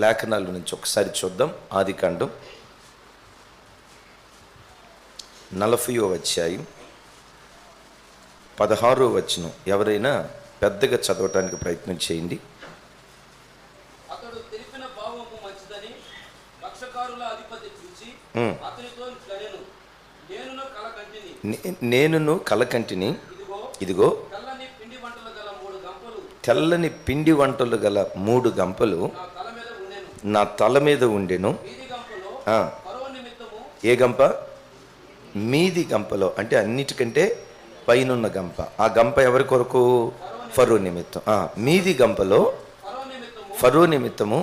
లేఖనాల నుంచి ఒకసారి చూద్దాం. ఆదికాండం 40వ అధ్యాయం 16వ వచనం. ఎవరైనా పెద్దగా చదవటానికి ప్రయత్నం చేయండి. అతడు తెలిపిన భావము మంచిదని రక్షకారుల అధిపతి చూచి అతనితో కనెను. నేనును కలకంటిని, ఇదిగో తెల్లని పిండి వంటలు గల 3 గంపలు, తెల్లని పిండి వంటలు గల 3 గంపలు నా తల మీద ఉండెను. ఏ గంప? మీది గంపలో, అంటే అన్నిటికంటే పైనున్న గంప. ఆ గంప ఎవరి కొరకు? ఫరో నిమిత్తం. మీది గంపలో ఫరో నిమిత్తము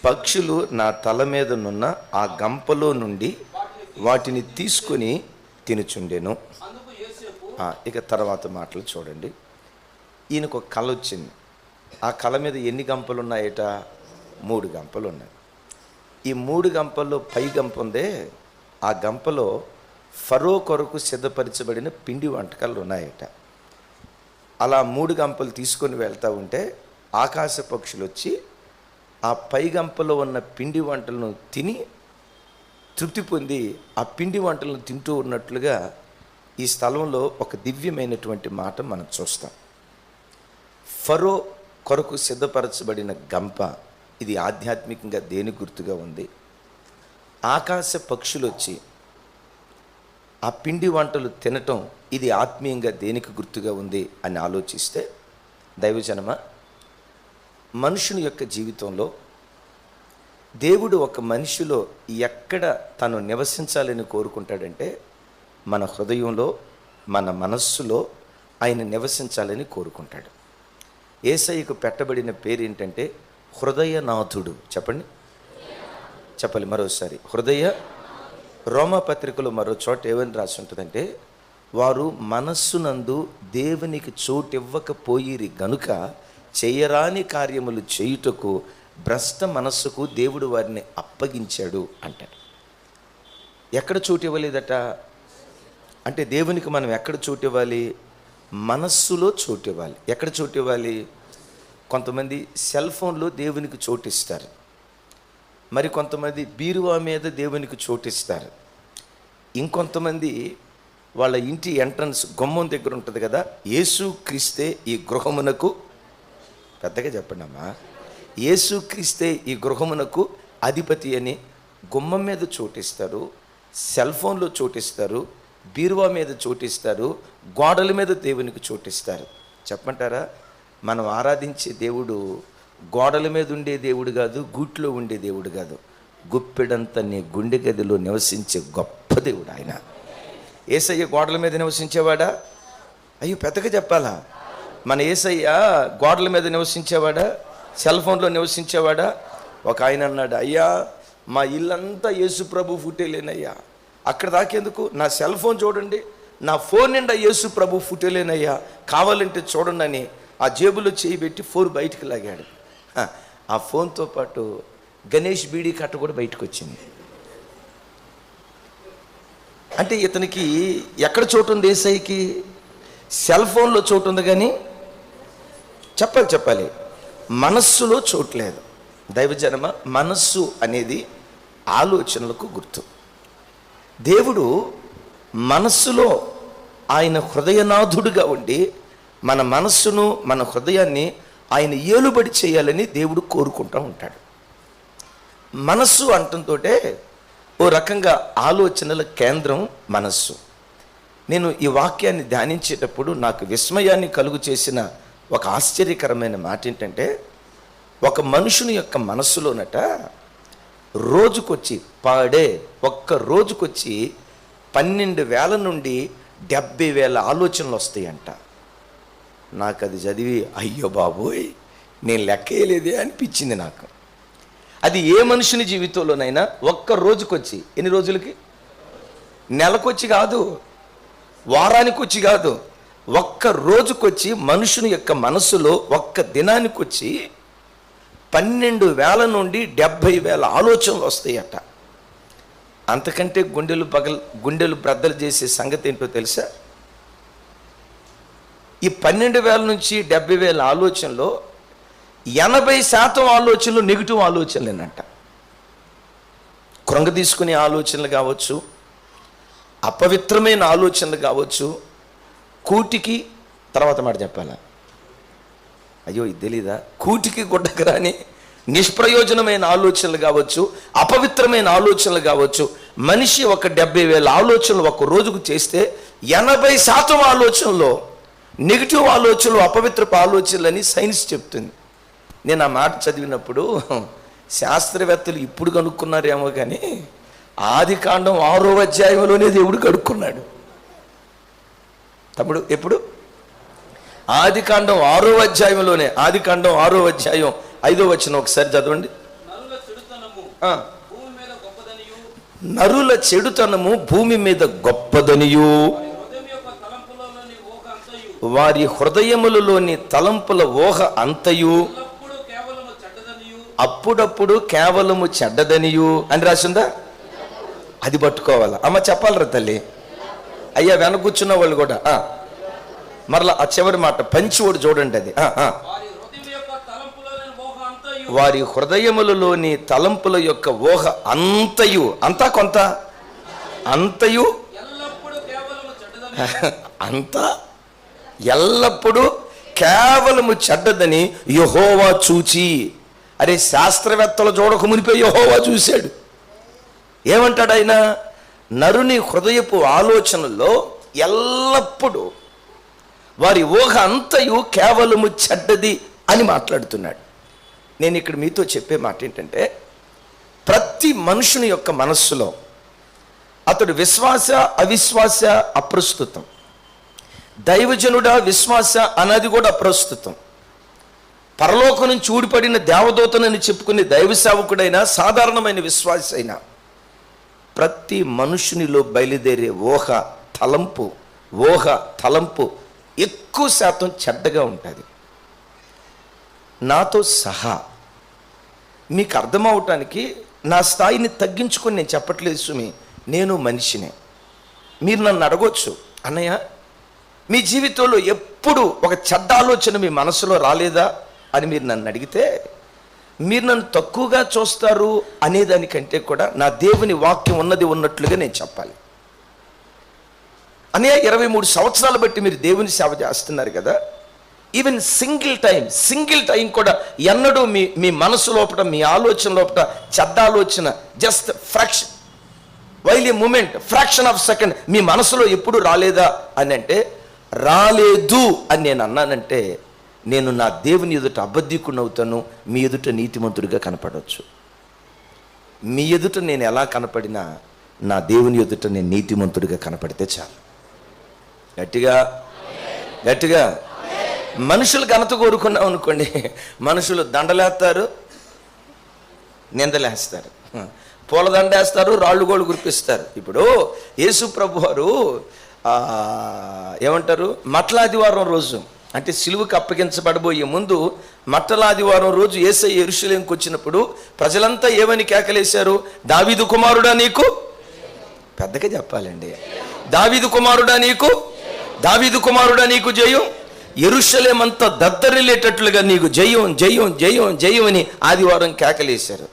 పక్షులు నా తల మీదనున్న ఆ గంపలో నుండి వాటిని తీసుకుని తినుచుండెను. ఇక తర్వాత మాటలు చూడండి. ఈయనకు ఒక కళ వచ్చింది. ఆ కళ మీద ఎన్ని గంపలు ఉన్నాయట? 3 గంపలు ఉన్నాయి. ఈ 3 గంపల్లో పై గంప ఉందే, ఆ గంపలో ఫరో కొరకు సిద్ధపరచబడిన పిండి వంటకాలు ఉన్నాయట. అలా 3 గంపలు తీసుకొని వెళ్తూ ఉంటే ఆకాశ పక్షులు వచ్చి ఆ పై గంపలో ఉన్న పిండి వంటలను తిని తృప్తి పొంది ఆ పిండి వంటలను తింటూ ఉన్నట్లుగా ఈ స్థలంలో ఒక దివ్యమైనటువంటి మాట మనం చూస్తాం. ఫరో కొరకు సిద్ధపరచబడిన గంప, ఇది ఆధ్యాత్మికంగా దేని గుర్తుగా ఉంది? ఆకాశ పక్షులు వచ్చి ఆ పిండి వంటలు తినటం, ఇది ఆత్మీయంగా దేనికి గుర్తుగా ఉంది అని ఆలోచిస్తే, దైవజనమ, మనుషుని యొక్క జీవితంలో దేవుడు ఒక మనిషిలో ఎక్కడ తను నివసించాలని కోరుకుంటాడంటే మన హృదయంలో, మన మనస్సులో ఆయన నివసించాలని కోరుకుంటాడు. యేసయ్యకు పెట్టబడిన పేరు ఏంటంటే హృదయనాథుడు. చెప్పాలి మరోసారి, హృదయ. రోమపత్రికలో మరో చోట ఏమని రాసి ఉంటుందంటే, వారు మనస్సునందు దేవునికి చోటివ్వకపోయిరి గనుక చేయరాని కార్యములు చేయుటకు భ్రష్ట మనస్సుకు దేవుడు వారిని అప్పగించాడు అంటాడు. ఎక్కడ చోటు ఇవ్వలేదట? అంటే దేవునికి మనం ఎక్కడ చోటు ఇవ్వాలి? మనస్సులో చోటు ఇవ్వాలి. ఎక్కడ చోటు ఇవ్వాలి? కొంతమంది సెల్ ఫోన్లో దేవునికి చోటిస్తారు, మరి కొంతమంది బీరువా మీద దేవునికి చోటిస్తారు, ఇంకొంతమంది వాళ్ళ ఇంటి ఎంట్రన్స్ గుమ్మం దగ్గర ఉంటుంది కదా, యేసు క్రీస్తే ఈ గృహమునకు, పెద్దగా చెప్పండి అమ్మా, యేసు క్రీస్తే ఈ గృహమునకు అధిపతి అని గుమ్మం మీద చోటిస్తారు, సెల్ ఫోన్లో చోటిస్తారు, బీరువా మీద చోటిస్తారు, గోడల మీద దేవునికి చోటిస్తారు. చెప్పంటారా? మనం ఆరాధించే దేవుడు గోడల మీద ఉండే దేవుడు కాదు, గూట్లో ఉండే దేవుడు కాదు, గుప్పెడంత నీ గుండె గదిలో నివసించే గొప్ప దేవుడు ఆయన. యేసయ్య గోడల మీద నివసించేవాడా? అయ్యో పెద్దగా చెప్పాలా? మన యేసయ్య గోడల మీద నివసించేవాడా? సెల్ ఫోన్లో నివసించేవాడా? ఒక ఆయన అన్నాడు, అయ్యా మా ఇల్లంతా యేసు ప్రభు ఫోటోలేనయ్యా, అక్కడ దాకేందుకు, నా సెల్ ఫోన్ చూడండి, నా ఫోన్ నిండా యేసు ప్రభు ఫోటోలేనయ్యా, కావాలంటే చూడండి అని ఆ జేబులో చేయి పెట్టి ఫోన్ బయటికి లాగాడు. ఆ ఫోన్తో పాటు గణేష్ బీడీ కట్ట కూడా బయటకు వచ్చింది. అంటే ఇతనికి ఎక్కడ చోటు ఉంది? యేసయ్యకి సెల్ ఫోన్లో చోటు ఉంది, కానీ చెప్పాలి మనస్సులో చోటు లేదు. దైవజనమ, మనస్సు అనేది ఆలోచనలకు గుర్తు. దేవుడు మనస్సులో ఆయన హృదయనాథుడుగా ఉండి మన మనస్సును, మన హృదయాన్ని ఆయన ఏలుబడి చేయాలని దేవుడు కోరుకుంటూ ఉంటాడు. మనస్సు అంటంతో ఓ రకంగా ఆలోచనల కేంద్రం మనస్సు. నేను ఈ వాక్యాన్ని ధ్యానించేటప్పుడు నాకు విస్మయాన్ని కలుగు చేసిన ఒక ఆశ్చర్యకరమైన మాట ఏంటంటే, ఒక మనుషుని యొక్క మనస్సులోనట రోజుకొచ్చి ఒక్క రోజుకొచ్చి 12,000 నుండి 70,000 ఆలోచనలు వస్తాయంట. నాకు అది చదివి అయ్యో బాబోయ్ నేను లెక్కేయలేదే అనిపించింది నాకు. అది ఏ మనుషుని జీవితంలోనైనా ఒక్క రోజుకొచ్చి, ఎన్ని రోజులకి? నెలకొచ్చి కాదు, వారానికి వచ్చి కాదు, ఒక్క రోజుకొచ్చి మనుషుని యొక్క మనసులో ఒక్క దినానికి వచ్చి 12,000 నుండి 70,000 ఆలోచనలు వస్తాయట. అంతకంటే గుండెలు బ్రద్దలు చేసే సంగతి ఏంటో తెలుసా? ఈ 12,000 నుంచి 70,000 ఆలోచనలో 80% ఆలోచనలు నెగిటివ్ ఆలోచనలేనంట. కృంగ తీసుకునే ఆలోచనలు కావచ్చు, అపవిత్రమైన ఆలోచనలు కావచ్చు, కూటికి తర్వాత మాట చెప్పాలా, అయ్యో ఇది తెలీదా, కూటికి గుడ్డకు రాని నిష్ప్రయోజనమైన ఆలోచనలు కావచ్చు, అపవిత్రమైన ఆలోచనలు కావచ్చు. మనిషి ఒక 70,000 ఆలోచనలు ఒక రోజుకు చేస్తే 80% ఆలోచనలో నెగిటివ్ ఆలోచనలు, అపవిత్రపు ఆలోచనలు అని సైన్స్ చెప్తుంది. నేను ఆ మాట చదివినప్పుడు శాస్త్రవేత్తలు ఇప్పుడు కనుక్కున్నారేమో కానీ ఆదికాండం 6వ అధ్యాయంలోనే దేవుడు కనుక్కున్నాడు. తమ్ముడు ఎప్పుడు? ఆదికాండం 6వ అధ్యాయంలోనే. ఆదికాండం 6వ అధ్యాయం 5వ వచనం ఒకసారి చదవండి. నరుల చెడుతనము భూమి మీద గొప్పదనియు వారి హృదయములలోని తలంపుల ఊహ అంతయు అప్పుడప్పుడు కేవలము చెడ్డదనియు అని రాసిందా? అది పట్టుకోవాలా అమ్మ, చెప్పాలరా తల్లి. అయ్యా వెనక కూర్చున్న వాళ్ళు కూడా మరలా ఆ చివరి మాట పంచివాడు చూడండి. అది వారి హృదయములలోని తలంపుల యొక్క ఊహ అంతయు, అంతా కొంత, అంతయు అంతా ఎల్లప్పుడూ కేవలము చెడ్డదని యెహోవా చూచి. అరే శాస్త్రవేత్తలు చూడక మునిపే యెహోవా చూశాడు. ఏమంటాడు ఆయన? నరుని హృదయపు ఆలోచనల్లో ఎల్లప్పుడూ వారి ఊహ అంతయు కేవలము చెడ్డది అని మాట్లాడుతున్నాడు. నేను ఇక్కడ మీతో చెప్పే మాట ఏంటంటే, ప్రతి మనుషుని యొక్క మనస్సులో అతడు విశ్వాస అవిశ్వాస అప్రస్తుతం, దైవజనుడా విశ్వాస అన్నది కూడా అప్రస్తుతం, పరలోకం నుంచి ఊడిపడిన దేవదూతనని చెప్పుకునే దైవ సేవకుడైనా సాధారణమైన విశ్వాస అయినా ప్రతి మనుషునిలో బయలుదేరే ఊహ తలంపు ఎక్కువ శాతం చెడ్డగా ఉంటుంది. నాతో సహా మీకు అర్థమవటానికి నా స్థాయిని తగ్గించుకొని నేను చెప్పట్లేదు సుమి, నేను మనిషినే. మీరు నన్ను అడగొచ్చు, అన్నయ్య మీ జీవితంలో ఎప్పుడు ఒక చెడ్డ ఆలోచన మీ మనసులో రాలేదా అని మీరు నన్ను అడిగితే, మీరు నన్ను తక్కువగా చూస్తారు అనేదానికంటే కూడా నా దేవుని వాక్యం ఉన్నది ఉన్నట్లుగా నేను చెప్పాలి. అన్నయ్య 23 సంవత్సరాలు బట్టి మీరు దేవుని సేవ చేస్తున్నారు కదా, ఈవెన్ సింగిల్ టైం కూడా ఎన్నడూ మీ మనసు లోపల, మీ ఆలోచన లోపల చెడ్డ ఆలోచన జస్ట్ ఫ్రాక్షన్ ఆఫ్ సెకండ్ మీ మనసులో ఎప్పుడు రాలేదా అని అంటే, రాలేదు అని నేను అన్నానంటే నేను నా దేవుని ఎదుట అబద్ధికుని అవుతాను, మీ ఎదుట నీతిమంతుడిగా కనపడవచ్చు. మీ ఎదుట నేను ఎలా కనపడినా నా దేవుని ఎదుట నేను నీతిమంతుడిగా కనపడితే చాలు. గట్టిగా మనుషులు ఘనత కోరుకున్నాం అనుకోండి, మనుషులు దండలేస్తారు, నిందలేస్తారు, పూలదండ వేస్తారు, రాళ్ళు గోళ్ళు కురిపిస్తారు. ఇప్పుడు యేసు ప్రభు వారు ఏమంటారు, మట్లాదివారం రోజు అంటే సిలువకు అప్పగించబడబోయే ముందు మట్టలాదివారం రోజు యేసయ్య యెరూషలేముకు వచ్చినప్పుడు ప్రజలంతా ఏమని కేకలేశారు? దావీదు కుమారుడా నీకు, పెద్దగా చెప్పాలండి, దావీదు కుమారుడా నీకు జయం, యెరూషలేమంతా దద్దరిల్లేటట్లుగా నీకు జయం జయం జయం జయం అని ఆదివారం కేకలేశారు.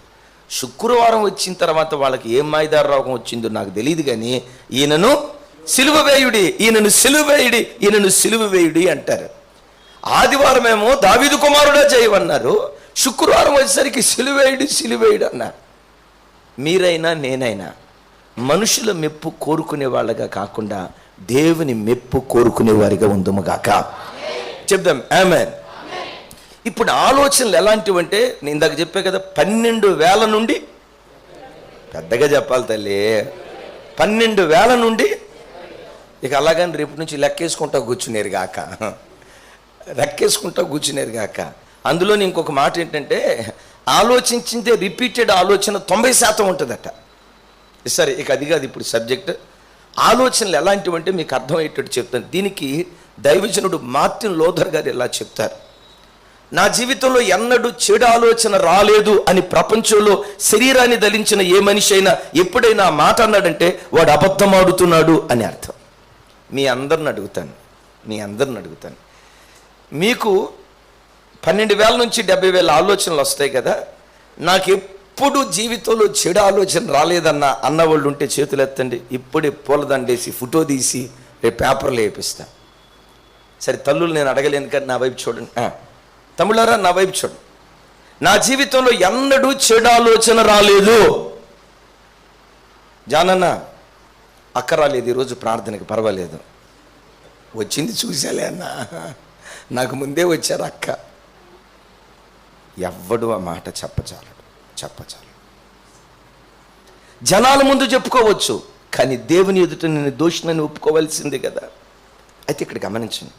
శుక్రవారం వచ్చిన తర్వాత వాళ్ళకి ఏం మాయిదారు రోగం వచ్చిందో నాకు తెలియదు కానీ ఈయనను సిలువ వేయుడి అంటారు. ఆదివారం ఏమో దావీదు కుమారుడా జయమన్నారు, శుక్రవారం వచ్చేసరికి సిలువేయుడు అన్నారు. మీరైనా నేనైనా మనుషుల మెప్పు కోరుకునే వాళ్ళగా కాకుండా దేవుని మెప్పు కోరుకునే వారిగా ఉందముగాక. చెప్దాం ఆమేన్. ఇప్పుడు ఆలోచనలు ఎలాంటివంటే, నేను ఇందాక చెప్పే కదా 12,000 నుండి, పెద్దగా చెప్పాలి తల్లి, 12,000 నుండి ఇక అలాగని రేపు నుంచి లెక్కేసుకుంటా కూర్చునేరు గాక. అందులో ఇంకొక మాట ఏంటంటే, ఆలోచించిందే రిపీటెడ్ ఆలోచన 90% ఉంటుందట. సరే ఇక అది కాదు ఇప్పుడు సబ్జెక్ట్. ఆలోచనలు ఎలాంటివంటే మీకు అర్థమయ్యేటట్టు చెప్తాను. దీనికి దైవజనుడు మార్టిన్ లూథర్ గారు ఇలా చెప్తారు, నా జీవితంలో ఎన్నడూ చెడు ఆలోచన రాలేదు అని ప్రపంచంలో శరీరాన్ని ధరించిన ఏ మనిషి అయినా ఎప్పుడైనా మాట అన్నాడంటే వాడు అబద్ధం ఆడుతున్నాడు అని అర్థం. మీ అందరిని అడుగుతాను, మీకు 12,000 నుంచి 70,000 ఆలోచనలు వస్తాయి కదా. నాకు ఎప్పుడు జీవితంలో చెడు ఆలోచన రాలేదన్న అన్నవాళ్ళు ఉంటే చేతులు ఎత్తండి. ఇప్పుడే పూలదండేసి ఫోటో తీసి రేపు పేపర్లో వేపిస్తా. సరే తల్లులు నేను అడగలేను కానీ నా వైపు చూడండి. తమ్ముళ్ళారా నా వైపు చూడండి. నా జీవితంలో ఎన్నడూ చెడు ఆలోచన రాలేదు. జానన్న అక్క రాలేదు ఈరోజు ప్రార్థనకి, పర్వాలేదు, వచ్చింది చూసేలే అన్న, నాకు ముందే వచ్చారు అక్క. ఎవ్వడు ఆ మాట చెప్పచాలడు. జనాల ముందు చెప్పుకోవచ్చు, కానీ దేవుని ఎదుట నేను దోషినని ఒప్పుకోవాల్సిందే కదా. అయితే ఇక్కడ గమనించండి,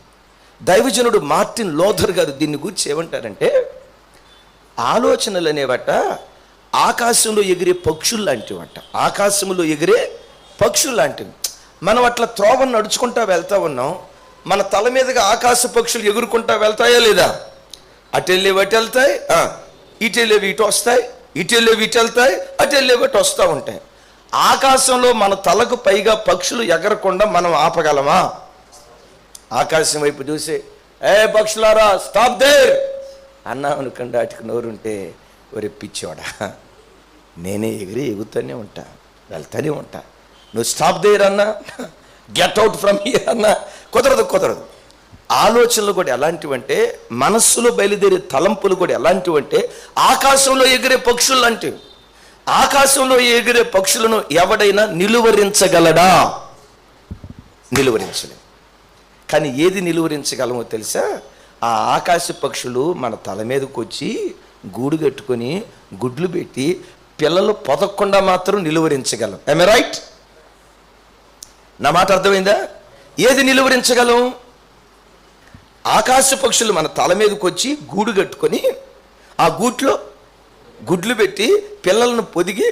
దైవజనుడు మార్టిన్ లోథర్ గారు దీన్ని గురించి ఏమంటారంటే, ఆలోచనలు అనేవట ఆకాశంలో ఎగిరే పక్షులు లాంటివట. ఆకాశంలో ఎగిరే పక్షులు లాంటివి. మనం అట్లా త్రోవను నడుచుకుంటా వెళ్తా ఉన్నాం, మన తల మీదుగా ఆకాశ పక్షులు ఎగురుకుంటా వెళ్తాయా లేదా? అటు వెళ్ళేవి అటు వెళ్తాయి, ఇటు వెళ్ళేవి ఇటు వస్తాయి, ఇటు వెళ్ళేవి ఇటు వెళ్తాయి, అటు వెళ్ళేవి అటు వస్తూ ఉంటాయి. ఆకాశంలో మన తలకు పైగా పక్షులు ఎగరకుండా మనం ఆపగలమా? ఆకాశం వైపు చూసి ఏ పక్షులారా స్టాప్ దేర్ అన్నా అనుకోండి, అటుకు నోరుంటే ఒరే పిచ్చోడా, నేనే ఎగుతూనే ఉంటా, వెళ్తూనే ఉంటా, నువ్వు స్టాప్ దేర్ అన్నా, గెట్ అవుట్ ఫ్రమ్ హియర్ అన్నా కుదరదు. ఆలోచనలు కూడా ఎలాంటివంటే, మనస్సులో బయలుదేరే తలంపులు కూడా ఎలాంటివంటే ఆకాశంలో ఎగిరే పక్షులు లాంటివి. ఆకాశంలో ఎగిరే పక్షులను ఎవడైనా నిలువరించగలడా? నిలువరించలేం. కానీ ఏది నిలువరించగలమో తెలుసా? ఆ ఆకాశ పక్షులు మన తల మీదకి వచ్చి గూడు కట్టుకొని గుడ్లు పెట్టి పిల్లలు పొదక్కుండా మాత్రం నిలువరించగలం. I right? నా మాట అర్థమైందా? ఏది నిలువరించగలం? ఆకాశ పక్షులు మన తల మీదకి వచ్చి గూడు కట్టుకొని ఆ గూట్లో గుడ్లు పెట్టి పిల్లలను పొదిగి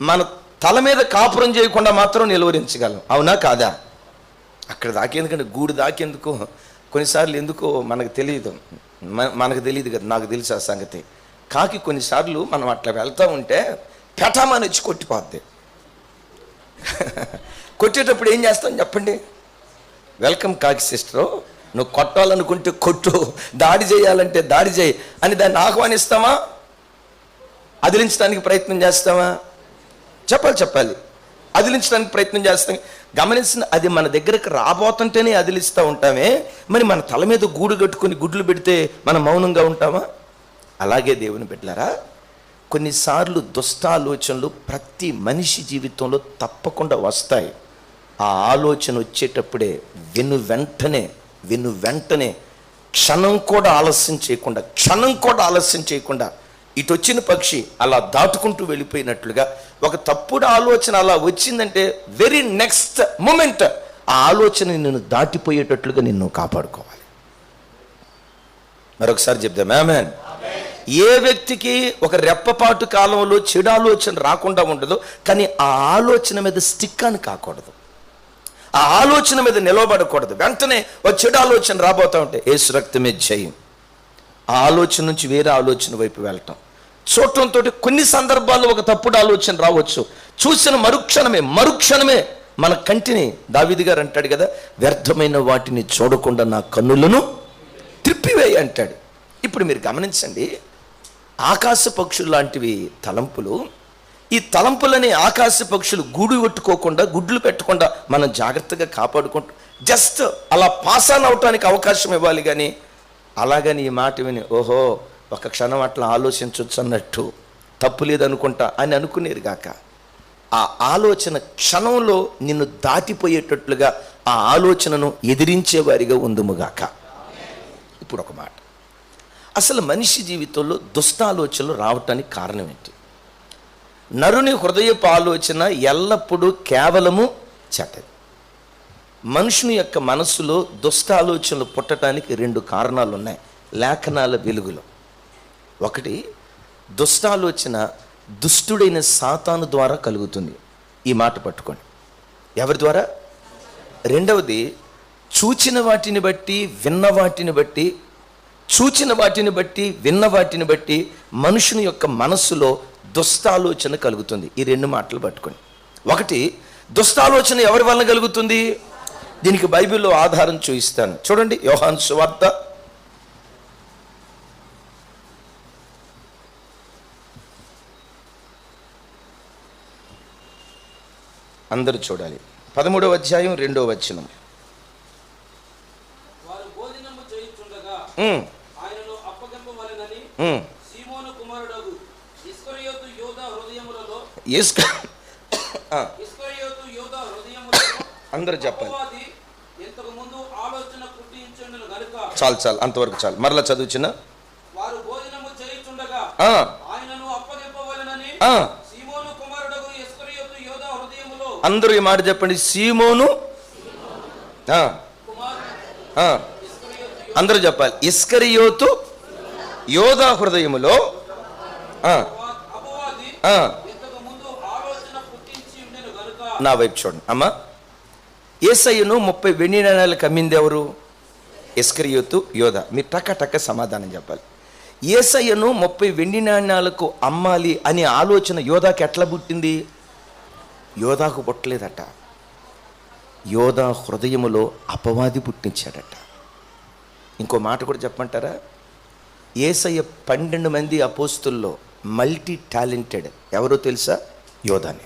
మన తల మీద కాపురం చేయకుండా మాత్రం నిలువరించగలం. అవునా కాదా? అక్కడ దాకేందుకంటే గూడు దాకేందుకు కొన్నిసార్లు ఎందుకో మనకు తెలియదు కదా, నాకు తెలుసు ఆ సంగతి. కాకి కొన్నిసార్లు మనం అట్లా వెళ్తూ ఉంటే పెటామని వచ్చి కొట్టిపోద్ది. కొట్టేటప్పుడు ఏం చేస్తాం చెప్పండి? వెల్కమ్ కాకి సిస్టరు, నువ్వు కొట్టాలనుకుంటే కొట్టు, దాడి చేయాలంటే దాడి చేయి అని దాన్ని ఆహ్వానిస్తామా? అదిలించడానికి ప్రయత్నం చేస్తామా? చెప్పాలి. అదిలించడానికి ప్రయత్నం చేస్తాం. గమనించిన అది మన దగ్గరకు రాబోతుంటేనే అదిలిస్తూ ఉంటామే, మరి మన తల మీద గూడు కట్టుకొని గుడ్లు పెడితే మనం మౌనంగా ఉంటామా? అలాగే దేవుని బిడ్డలారా, కొన్నిసార్లు దుష్టాలోచనలు ప్రతి మనిషి జీవితంలో తప్పకుండా వస్తాయి. ఆ ఆలోచన వచ్చేటప్పుడే వెను వెంటనే క్షణం కూడా ఆలస్యం చేయకుండా ఇటు వచ్చిన పక్షి అలా దాటుకుంటూ వెళ్ళిపోయినట్లుగా ఒక తప్పుడు ఆలోచన అలా వచ్చిందంటే వెరీ నెక్స్ట్ మూమెంట్ ఆ ఆలోచన నిన్ను దాటిపోయేటట్లుగా నిన్ను కాపాడుకోవాలి. మరొకసారి చెప్దాం ఆమేన్. ఏ వ్యక్తికి ఒక రెప్పపాటు కాలంలో చెడు ఆలోచన రాకుండా ఉండదు, కానీ ఆ ఆలోచన మీద స్టిక్ అని కాకూడదు, ఆ ఆలోచన మీద నిలవబడకూడదు. వెంటనే ఒక చెడు ఆలోచన రాబోతూ ఉంటే యేసు రక్తమే జయం. ఆ ఆలోచన నుంచి వేరే ఆలోచన వైపు వెళ్ళటం చూడటంతో కొన్ని సందర్భాల్లో ఒక తప్పుడు ఆలోచన రావచ్చు. చూసిన మరుక్షణమే మన కంటిని, దావీదు గారు అంటాడు కదా, వ్యర్థమైన వాటిని చూడకుండా నా కన్నులను త్రిప్పివేయి అంటాడు. ఇప్పుడు మీరు గమనించండి, ఆకాశ పక్షులు లాంటివి తలంపులు. ఈ తలంపులని ఆకాశ పక్షులు గూడు పెట్టుకోకుండా గుడ్లు పెట్టకుండా మనం జాగ్రత్తగా కాపాడుకుంటూ జస్ట్ అలా పాస్ ఆన్ అవటానికి అవకాశం ఇవ్వాలి. కానీ అలాగని ఈ మాట విని ఓహో ఒక క్షణం అట్లా ఆలోచించవచ్చు అన్నట్టు తప్పు లేదనుకుంటా అని అనుకునేది గాక, ఆ ఆలోచన క్షణంలో నిన్ను దాటిపోయేటట్లుగా ఆ ఆలోచనను ఎదిరించేవారిగా ఉందుముగాక. ఇప్పుడు ఒక మాట, అసలు మనిషి జీవితంలో దుష్టాలోచనలు రావటానికి కారణం ఏంటి? నరుని హృదయపు ఆలోచన ఎల్లప్పుడూ కేవలము చెడ్డది. మనుషుని యొక్క మనస్సులో దుష్టాలోచనలు పుట్టడానికి 2 కారణాలు ఉన్నాయి లేఖనాల వెలుగులో. ఒకటి, దుష్టాలోచన దుష్టుడైన సాతాను ద్వారా కలుగుతుంది. ఈ మాట పట్టుకోండి. ఎవరి ద్వారా? రెండవది, చూచిన వాటిని బట్టి విన్న వాటిని బట్టి మనుషుని యొక్క మనస్సులో దుష్టాలోచన కలుగుతుంది. ఈ 2 మాటలు పట్టుకోండి. ఒకటి, దుష్టాలోచన ఎవరి వలన కలుగుతుంది? దీనికి బైబిల్లో ఆధారం చూపిస్తాను. చూడండి, యోహాను సువార్త అందరూ చూడాలి. 13వ అధ్యాయం 2వ వచనం. వారు భోజనము చేయుచుండగా ఆయనను అప్పగింపవలెనని సీమోను కుమారుడగు ఇస్కరియోతు యోధా హృదయములలో అందరూ చెప్పాలి. ఇంతకు ముందు ఆలోచన పుట్టించుండును గనుక. చాలు అంతవరకు చాలు. మరలా చదువుచిన వారు భోజనము చేయుచుండగా ఆయనను అప్పగింపవలెనని సీమోను కుమారుడగు ఇస్కరియోతు యోధా హృదయములో. అందరూ ఈ మాట చెప్పండి, సీమోను. అందరూ చెప్పాలి, ఇస్కరియోతు యోధా హృదయములో అపవాది ఇంతకు ముందు ఆలోచన పుట్టించి ఉండెను గనుక. నా వైపు చూడండి అమ్మా. యేసయ్యను 30 వెండి నాణాలకు అమ్మింది ఎవరు? ఇస్కరియోతు యోధా. మీరు టక్క సమాధానం చెప్పాలి. యేసయ్యను 30 వెండి నాణాలకు అమ్మాలి అనే ఆలోచన యోధాకి ఎట్లా పుట్టింది? యోధాకు పుట్టలేదట, యోధా హృదయములో అపవాది పుట్టించాడట. ఇంకో మాట కూడా చెప్పమంటారా? యేసయ్య 12 మంది అపోస్తుల్లో మల్టీ టాలెంటెడ్ ఎవరో తెలుసా? యోధానే.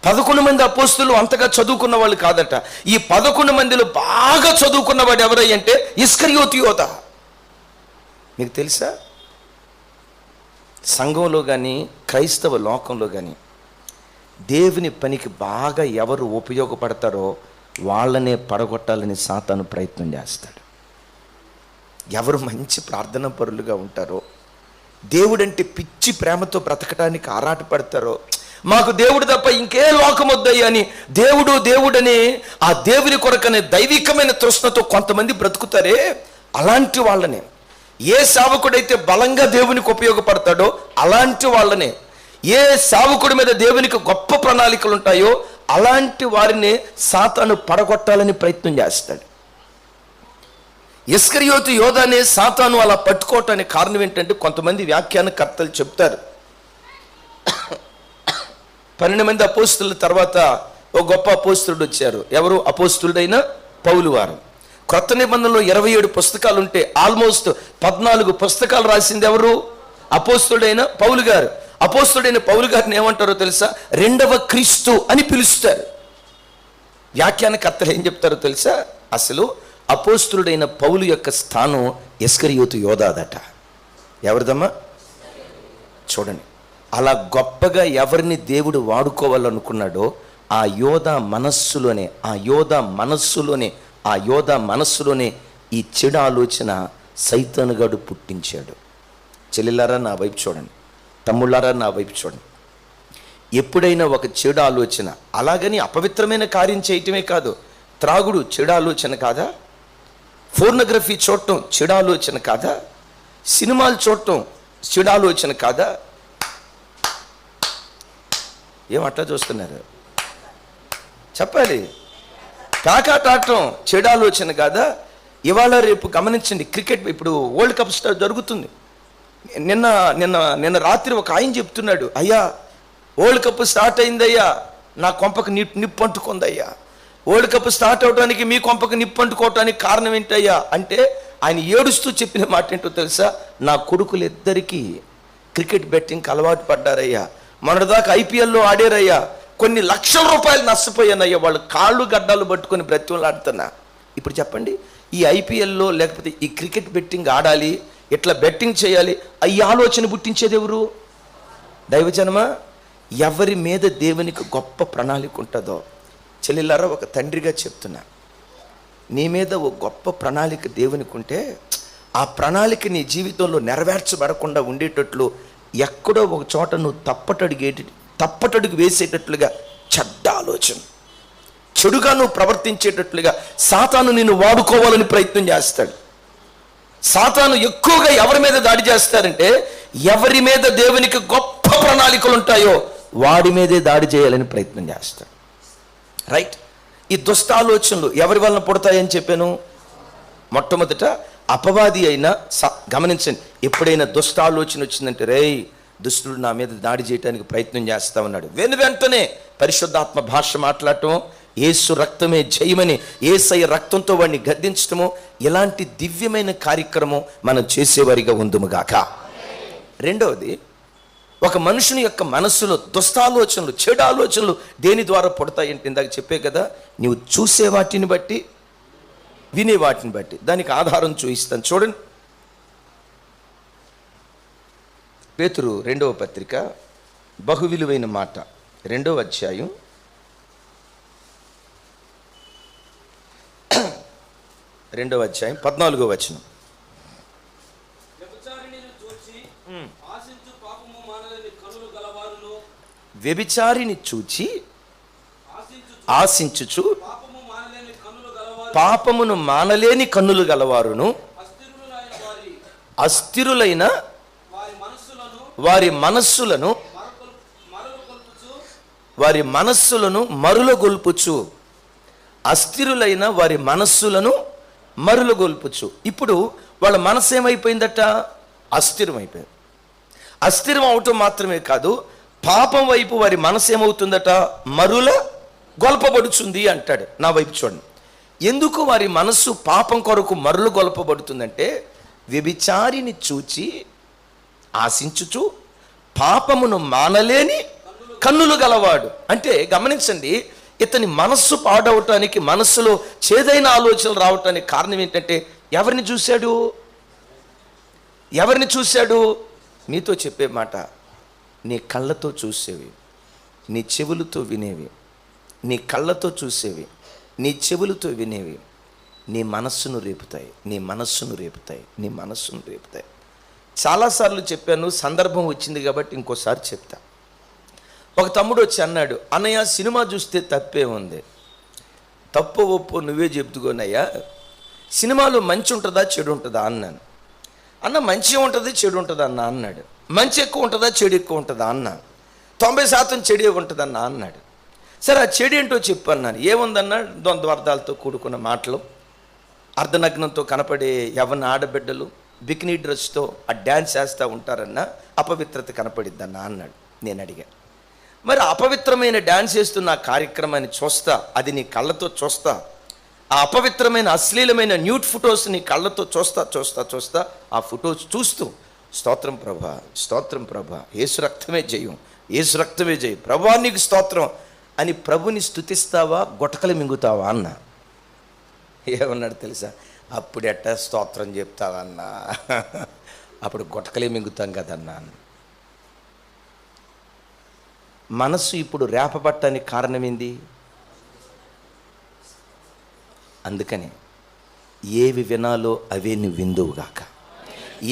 11 మంది అపోస్తులు అంతగా చదువుకున్న వాళ్ళు కాదట. ఈ 11 మందిలో బాగా చదువుకున్నవాడు ఎవరై అంటే ఇస్కరియోతు యోధా. మీకు తెలుసా? సంఘంలో కానీ క్రైస్తవ లోకంలో కానీ దేవుని పనికి బాగా ఎవరు ఉపయోగపడతారో వాళ్ళనే పడగొట్టాలని సాతాను ప్రయత్నం చేస్తాడు. ఎవరు మంచి ప్రార్థనా పరులుగా ఉంటారో, దేవుడంటే పిచ్చి ప్రేమతో బ్రతకడానికి ఆరాటపడతారో, మాకు దేవుడు తప్ప ఇంకే లోకం వద్దయ్యి అని దేవుడని ఆ దేవుని కొరకనే దైవికమైన తృష్ణతో కొంతమంది బ్రతుకుతారే, అలాంటి వాళ్ళనే. ఏ సేవకుడైతే బలంగా దేవునికి ఉపయోగపడతాడో అలాంటి వాళ్ళనే, ఏ సేవకుడి మీద దేవునికి గొప్ప ప్రణాళికలు ఉంటాయో అలాంటి వారిని సాతాను పడగొట్టాలని ప్రయత్నం చేస్తాడు. ఇస్కరియోతు యోధానే సాతాను అలా పట్టుకోవటానికి కారణం ఏంటంటే కొంతమంది వ్యాఖ్యానకర్తలు చెప్తారు. 12 మంది అపోస్తుల తర్వాత ఒక గొప్ప అపోస్తులుడు వచ్చారు. ఎవరు? అపోస్తులుడైన పౌలు వారు. క్రొత్త నిబంధనలో 27 పుస్తకాలు ఉంటే ఆల్మోస్ట్ 14 పుస్తకాలు రాసింది ఎవరు? అపోస్తులుడైన పౌలు గారు. అపోస్తులుడైన పౌలు గారిని ఏమంటారో తెలుసా? 2వ క్రీస్తు అని పిలుస్తారు. వ్యాఖ్యానకర్తలు ఏం చెప్తారో తెలుసా? అసలు అపోస్తులుడైన పౌలు యొక్క స్థానం ఇస్కరియోతు యోధాదట. ఎవరిదమ్మా? చూడండి, అలా గొప్పగా ఎవరిని దేవుడు వాడుకోవాలనుకున్నాడో ఆ యోధా మనస్సులోనే ఈ చెడు ఆలోచన సైతానుగాడు పుట్టించాడు. చెల్లెలారా నా వైపు చూడండి, తమ్ముళ్ళారా నా వైపు చూడండి. ఎప్పుడైనా ఒక చెడు ఆలోచన, అలాగని అపవిత్రమైన కార్యం చేయటమే కాదు, త్రాగుడు చెడు ఆలోచన కాదా? ఫోర్నోగ్రఫీ చూడటం చెడు ఆలోచన కాదా? సినిమాలు చూడటం చెడు ఆలోచన కాదా? ఏమట్లా చూస్తున్నారు? చెప్పాలి. ప్యాకాట్ ఆడటం చెడు ఆలోచన కాదా? ఇవాళ రేపు గమనించండి, క్రికెట్ ఇప్పుడు వరల్డ్ కప్ జరుగుతుంది. నిన్న రాత్రి ఒక ఆయన చెప్తున్నాడు, అయ్యా వరల్డ్ కప్ స్టార్ట్ అయిందయ్యా, నా కొంపకు నిప్పు అంటుకుందయ్యా. వరల్డ్ కప్ స్టార్ట్ అవడానికి మీ కొంపకు నిప్పు అంటుకోవటానికి కారణం ఏంటయ్యా అంటే ఆయన ఏడుస్తూ చెప్పిన మాట ఏంటో తెలుసా? నా కొడుకులు ఇద్దరికీ క్రికెట్ బెట్టింగ్కి అలవాటు పడ్డారయ్యా, మొన్నటిదాకా ఐపీఎల్లో ఆడారయ్యా, కొన్ని లక్షల రూపాయలు నష్టపోయానయ్యా, వాళ్ళు కాళ్ళు గడ్డాలు పట్టుకొని బ్రతిమలాడుతున్నా. ఇప్పుడు చెప్పండి, ఈ ఐపీఎల్లో లేకపోతే ఈ క్రికెట్ బెట్టింగ్ ఆడాలి, ఇట్లా బెట్టింగ్ చేయాలి, ఈ ఆలోచన పుట్టించేది ఎవరు? దైవజనమా. ఎవరి మీద దేవునికి గొప్ప ప్రణాళిక ఉంటుందో, చెల్లెలారా ఒక తండ్రిగా చెప్తున్నా, నీ మీద ఒక గొప్ప ప్రణాళిక దేవునికి ఉంటే ఆ ప్రణాళిక నీ జీవితంలో నెరవేర్చబడకుండా ఉండేటట్లు ఎక్కడో ఒక చోట నువ్వు తప్పటడుగు వేసేటట్లుగా చెడ్డ ఆలోచన, చెడుగా నువ్వు ప్రవర్తించేటట్లుగా సాతాను నిన్ను వాడుకోవాలని ప్రయత్నం చేస్తాడు. సాతాను ఎక్కువగా ఎవరి మీద దాడి చేస్తారంటే ఎవరి మీద దేవునికి గొప్ప ప్రణాళికలు ఉంటాయో వాడి మీదే దాడి చేయాలని ప్రయత్నం చేస్తాడు. రైట్. ఈ దుష్ట ఆలోచనలు ఎవరి వలన పుడతాయని చెప్పాను? మొట్టమొదట అపవాది అయినా గమనించండి, ఎప్పుడైనా దుష్ట ఆలోచన వచ్చిందంటే రేయ్ దుష్టుడు నా మీద దాడి చేయడానికి ప్రయత్నం చేస్తా ఉన్నాడు, వెంటనే పరిశుద్ధాత్మ భాష మాట్లాడటం, యేసు రక్తమే జయమని యేసయ్య రక్తంతో వాడిని గద్దించటము, ఇలాంటి దివ్యమైన కార్యక్రమం మనం చేసేవారిగా ఉందుముగాక. రెండవది, ఒక మనుషుని యొక్క మనస్సులో దుష్టాలోచనలు, చెడు ఆలోచనలు దేని ద్వారా పుడతాయంటే ఇందాక చెప్పే కదా, నీవు చూసే వాటిని బట్టి, వినే వాటిని బట్టి. దానికి ఆధారం చూపిస్తాను చూడండి. పేతురు 2వ పత్రిక, బహు విలువైన మాట, 2వ అధ్యాయం 14వ వచనం. వ్యభిచారిని చూచి ఆశించుచు పాపమును మానలేని కన్నులు గలవారును అస్థిరులైన వారి మనస్సులను మరులగొల్పుచు. అస్థిరులైన వారి మనస్సులను మరులగొల్పుచు. ఇప్పుడు వాళ్ళ మనసు ఏమైపోయిందట? అస్థిరం అయిపోయింది. అస్థిరం అవటం మాత్రమే కాదు, పాపం వైపు వారి మనసు ఏమవుతుందట? మరుల గొల్పబడుతుంది అంటాడు. నా వైపు చూడండి. ఎందుకు వారి మనస్సు పాపం కొరకు మరులు గొల్పబడుతుందంటే, వ్యభిచారిని చూచి ఆశించుచు పాపమును మానలేని కన్నులు గలవాడు. అంటే గమనించండి, ఇతని మనస్సు పాడవటానికి, మనస్సులో చేదైన ఆలోచనలు రావటానికి కారణం ఏంటంటే, ఎవరిని చూశాడు? మీతో చెప్పే మాట, నీ కళ్ళతో చూసేవి, నీ చెవులతో వినేవి, నీ కళ్ళతో చూసేవి, నీ చెవులతో వినేవి నీ మనస్సును రేపుతాయి. చాలాసార్లు చెప్పాను, సందర్భం వచ్చింది కాబట్టి ఇంకోసారి చెప్తా. ఒక తమ్ముడు వచ్చి అన్నాడు, అన్నయ్య సినిమా చూస్తే తప్పే ఉంది. తప్పు ఒప్పు నువ్వే చెప్తుకోనయ్యా, సినిమాలో మంచి ఉంటుందా చెడు ఉంటుందా అన్నాను. అన్న మంచి ఉంటుంది చెడు ఉంటుంది అన్న అన్నాడు. మంచి ఎక్కువ ఉంటుందా చెడు ఎక్కువ ఉంటుందా అన్న. 90% చెడే ఉంటుందన్నా అన్నాడు. సరే ఆ చెడు ఏంటో చెప్పు అన్నాను. ఏముందన్నా, ద్వంద్వార్థాలతో కూడుకున్న మాటలు, అర్ధనగ్నంతో కనపడే యవ్వన ఆడబిడ్డలు బికినీ డ్రెస్తో ఆ డ్యాన్స్ చేస్తూ ఉంటారన్న, అపవిత్రత కనపడిద్దన్నా అన్నాడు. నేను అడిగా, మరి అపవిత్రమైన డ్యాన్స్ చేస్తున్న ఆ కార్యక్రమాన్ని చూస్తా, అది నీ కళ్ళతో చూస్తా, ఆ అపవిత్రమైన అశ్లీలమైన న్యూడ్ ఫొటోస్ నీ కళ్ళతో చూస్తా ఆ ఫొటోస్ చూస్తూ స్తోత్రం ప్రభా, యేసు రక్తమే జయం ప్రభా, నీకు స్తోత్రం అని ప్రభుని స్తుతిస్తావా, గుటకలు మింగుతావా అన్న. ఏమన్నాడు తెలుసా? అప్పుడు ఎట్టా స్తోత్రం చెప్తావా అన్నా, అప్పుడు గుటకలే మింగుతాం కదన్నా. మనస్సు ఇప్పుడు రేపబట్టడానికి కారణమేంది? అందుకని ఏవి వినాలో అవే నువ్వు విందువుగాక,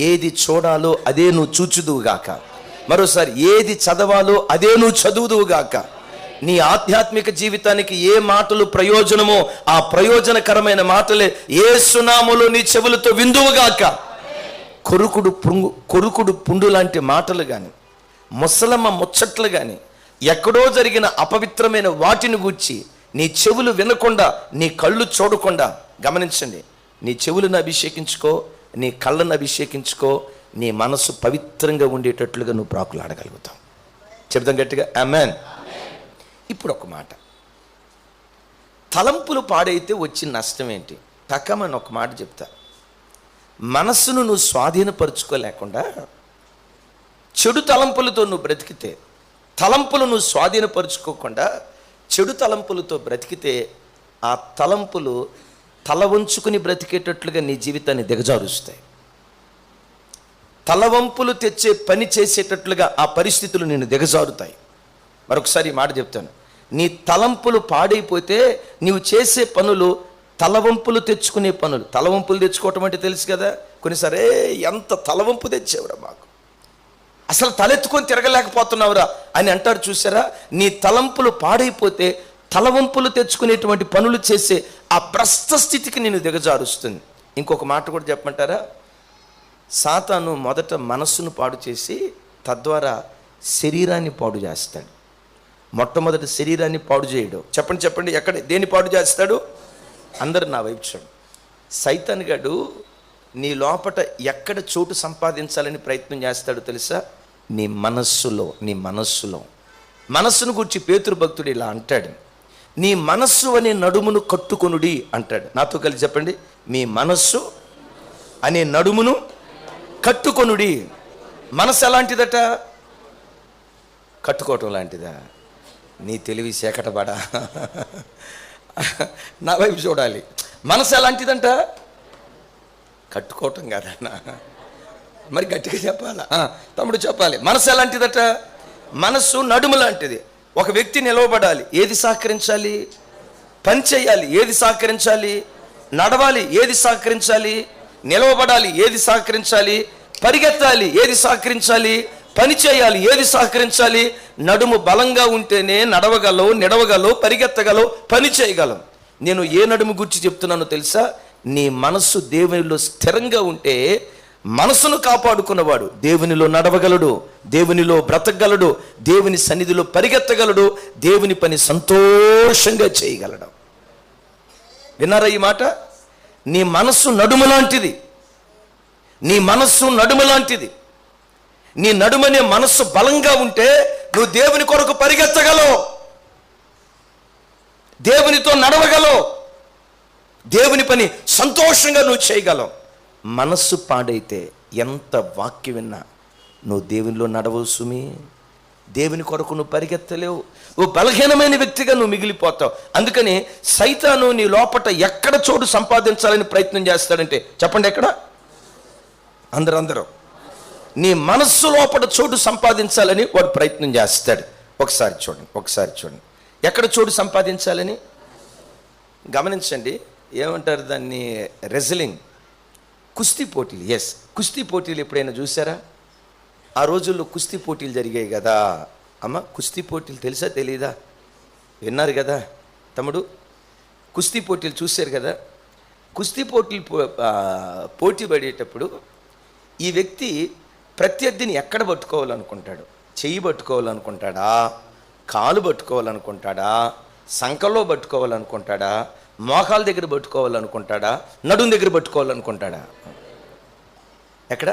ఏది చూడాలో అదే నువ్వు చూచుదువుగాక, మరోసారి ఏది చదవాలో అదే నువ్వు చదువుదువుగాక. నీ ఆధ్యాత్మిక జీవితానికి ఏ మాటలు ప్రయోజనమో ఆ ప్రయోజనకరమైన మాటలే యేసు నామములో నీ చెవులతో విందువుగాక. కొరుకుడు పుండు లాంటి మాటలు కానీ, ముసలమ్మ ముచ్చట్లు కానీ, ఎక్కడో జరిగిన అపవిత్రమైన వాటిని గూర్చి నీ చెవులు వినకుండా, నీ కళ్ళు చూడకుండా, గమనించండి, నీ చెవులను అభిషేకించుకో, నీ కళ్ళను అభిషేకించుకో, నీ మనసు పవిత్రంగా ఉండేటట్లుగా నువ్వు ప్రాకులాడగలుగుతావు. చెప్తాం గట్టిగా ఆమేన్. ఇప్పుడు ఒక మాట, తలంపులు పాడైతే వచ్చిన నష్టం ఏంటి? తక్కమని ఒక మాట చెప్తా. మనస్సును నువ్వు స్వాధీనపరుచుకోలేకుండా చెడు తలంపులతో నువ్వు బ్రతికితే, తలంపులు నువ్వు స్వాధీనపరుచుకోకుండా చెడు తలంపులతో బ్రతికితే, ఆ తలంపులు తల వంచుకుని బ్రతికేటట్లుగా నీ జీవితాన్ని దిగజారుస్తాయి. తలవంపులు తెచ్చే పని చేసేటట్లుగా ఆ పరిస్థితులు నిన్ను దిగజారుతాయి. మరొకసారి ఈ మాట చెప్తాను, నీ తలంపులు పాడైపోతే నీవు చేసే పనులు తలవంపులు తెచ్చుకునే పనులు. తలవంపులు తెచ్చుకోవటం అంటే తెలుసు కదా, కొన్నిసారి ఎంత తలవంపు తెచ్చేవరా మాకు, అసలు తలెత్తుకొని తిరగలేకపోతున్నావురా అని అంటారు చూసారా. నీ తలంపులు పాడైపోతే తలవంపులు తెచ్చుకునేటువంటి పనులు చేసే ఆ భ్రష్ట స్థితికి నేను దిగజారుస్తుంది. ఇంకొక మాట కూడా చెప్పమంటారా? సాతాను మొదట మనస్సును పాడు చేసి తద్వారా శరీరాన్ని పాడు చేస్తాడు. మొట్టమొదటి శరీరాన్ని పాడు చేయడు. చెప్పండి ఎక్కడ, దేన్ని పాడు చేస్తాడు? అందరు నా వైపు చూడు. సైతాన్ గాడు నీ లోపట ఎక్కడ చోటు సంపాదించాలని ప్రయత్నం చేస్తాడు తెలుసా? నీ మనస్సులో. మనస్సును గురించి పేతురు భక్తుడు ఇలా అంటాడు, నీ మనస్సు అనే నడుమును కట్టుకొనుడి అంటాడు. నాతో కలిసి చెప్పండి, మీ మనస్సు అనే నడుమును కట్టుకొనుడి. మనసు ఎలాంటిదట? కట్టుకోవటం లాంటిదా? నీ తెలివి సేకటబడా. నా వైపు చూడాలి. మనసు ఎలాంటిదంట? కట్టుకోవటం కాదన్నా, మరి గట్టిగా చెప్పాలా? తమ్ముడు చెప్పాలి. మనసు ఎలాంటిదట? మనసు నడుము లాంటిది. ఒక వ్యక్తి నిలవబడాలి, ఏది సహకరించాలి? పని చేయాలి, ఏది సహకరించాలి? నడవాలి, ఏది సహకరించాలి? నిలవబడాలి, ఏది సహకరించాలి? పరిగెత్తాలి, ఏది సహకరించాలి? పని చేయాలి, ఏది సహకరించాలి? నడుము బలంగా ఉంటేనే నడవగలవు, నిడవగలవు, పరిగెత్తగలవు, పని చేయగలవు. నేను ఏ నడుము గురించి చెప్తున్నానో తెలుసా? నీ మనస్సు దేవునిలో స్థిరంగా ఉంటే మనసును కాపాడుకున్నవాడు దేవునిలో నడవగలడు, దేవునిలో బ్రతకగలడు, దేవుని సన్నిధిలో పరిగెత్తగలడు, దేవుని పని సంతోషంగా చేయగలడు. విన్నారా ఈ మాట? నీ మనస్సు నడుము లాంటిది. నీ మనస్సు నడుము లాంటిది. నీ నడుమనే మనస్సు బలంగా ఉంటే నువ్వు దేవుని కొరకు పరిగెత్తగలవు, దేవునితో నడవగలవు, దేవుని పని సంతోషంగా నువ్వు చేయగలవు. మనస్సు పాడైతే ఎంత వాక్యం విన్నా నువ్వు దేవునిలో నడవవు సుమి. దేవుని కొరకు నువ్వు పరిగెత్తలేవు. నువ్వు బలహీనమైన వ్యక్తిగా నువ్వు మిగిలిపోతావు. అందుకని సైతాను నీ లోపట ఎక్కడ చోటు సంపాదించాలని ప్రయత్నం చేస్తాడంటే చెప్పండి, ఎక్కడ? అందరూ నీ మనస్సు లోపల చోటు సంపాదించాలని వాడు ప్రయత్నం చేస్తాడు. ఒకసారి చూడండి ఎక్కడ చోటు సంపాదించాలని గమనించండి. ఏమంటారు దాన్ని? రెజ్లింగ్, కుస్తీ పోటీలు. ఎస్, కుస్తీ పోటీలు ఎప్పుడైనా చూసారా? ఆ రోజుల్లో కుస్తీ పోటీలు జరిగాయి కదా అమ్మ. కుస్తీ పోటీలు తెలుసా తెలీదా? విన్నారు కదా తమ్ముడు? కుస్తీ పోటీలు చూశారు కదా. కుస్తీ పోటీలు పోటీ పడేటప్పుడు ఈ వ్యక్తి ప్రత్యర్థిని ఎక్కడ పట్టుకోవాలనుకుంటాడు? చెయ్యి పట్టుకోవాలనుకుంటాడా? కాలు పట్టుకోవాలనుకుంటాడా? సంకలో పట్టుకోవాలనుకుంటాడా? మోకాల దగ్గర పట్టుకోవాలనుకుంటాడా? నడుం దగ్గర పట్టుకోవాలనుకుంటాడా? ఎక్కడ?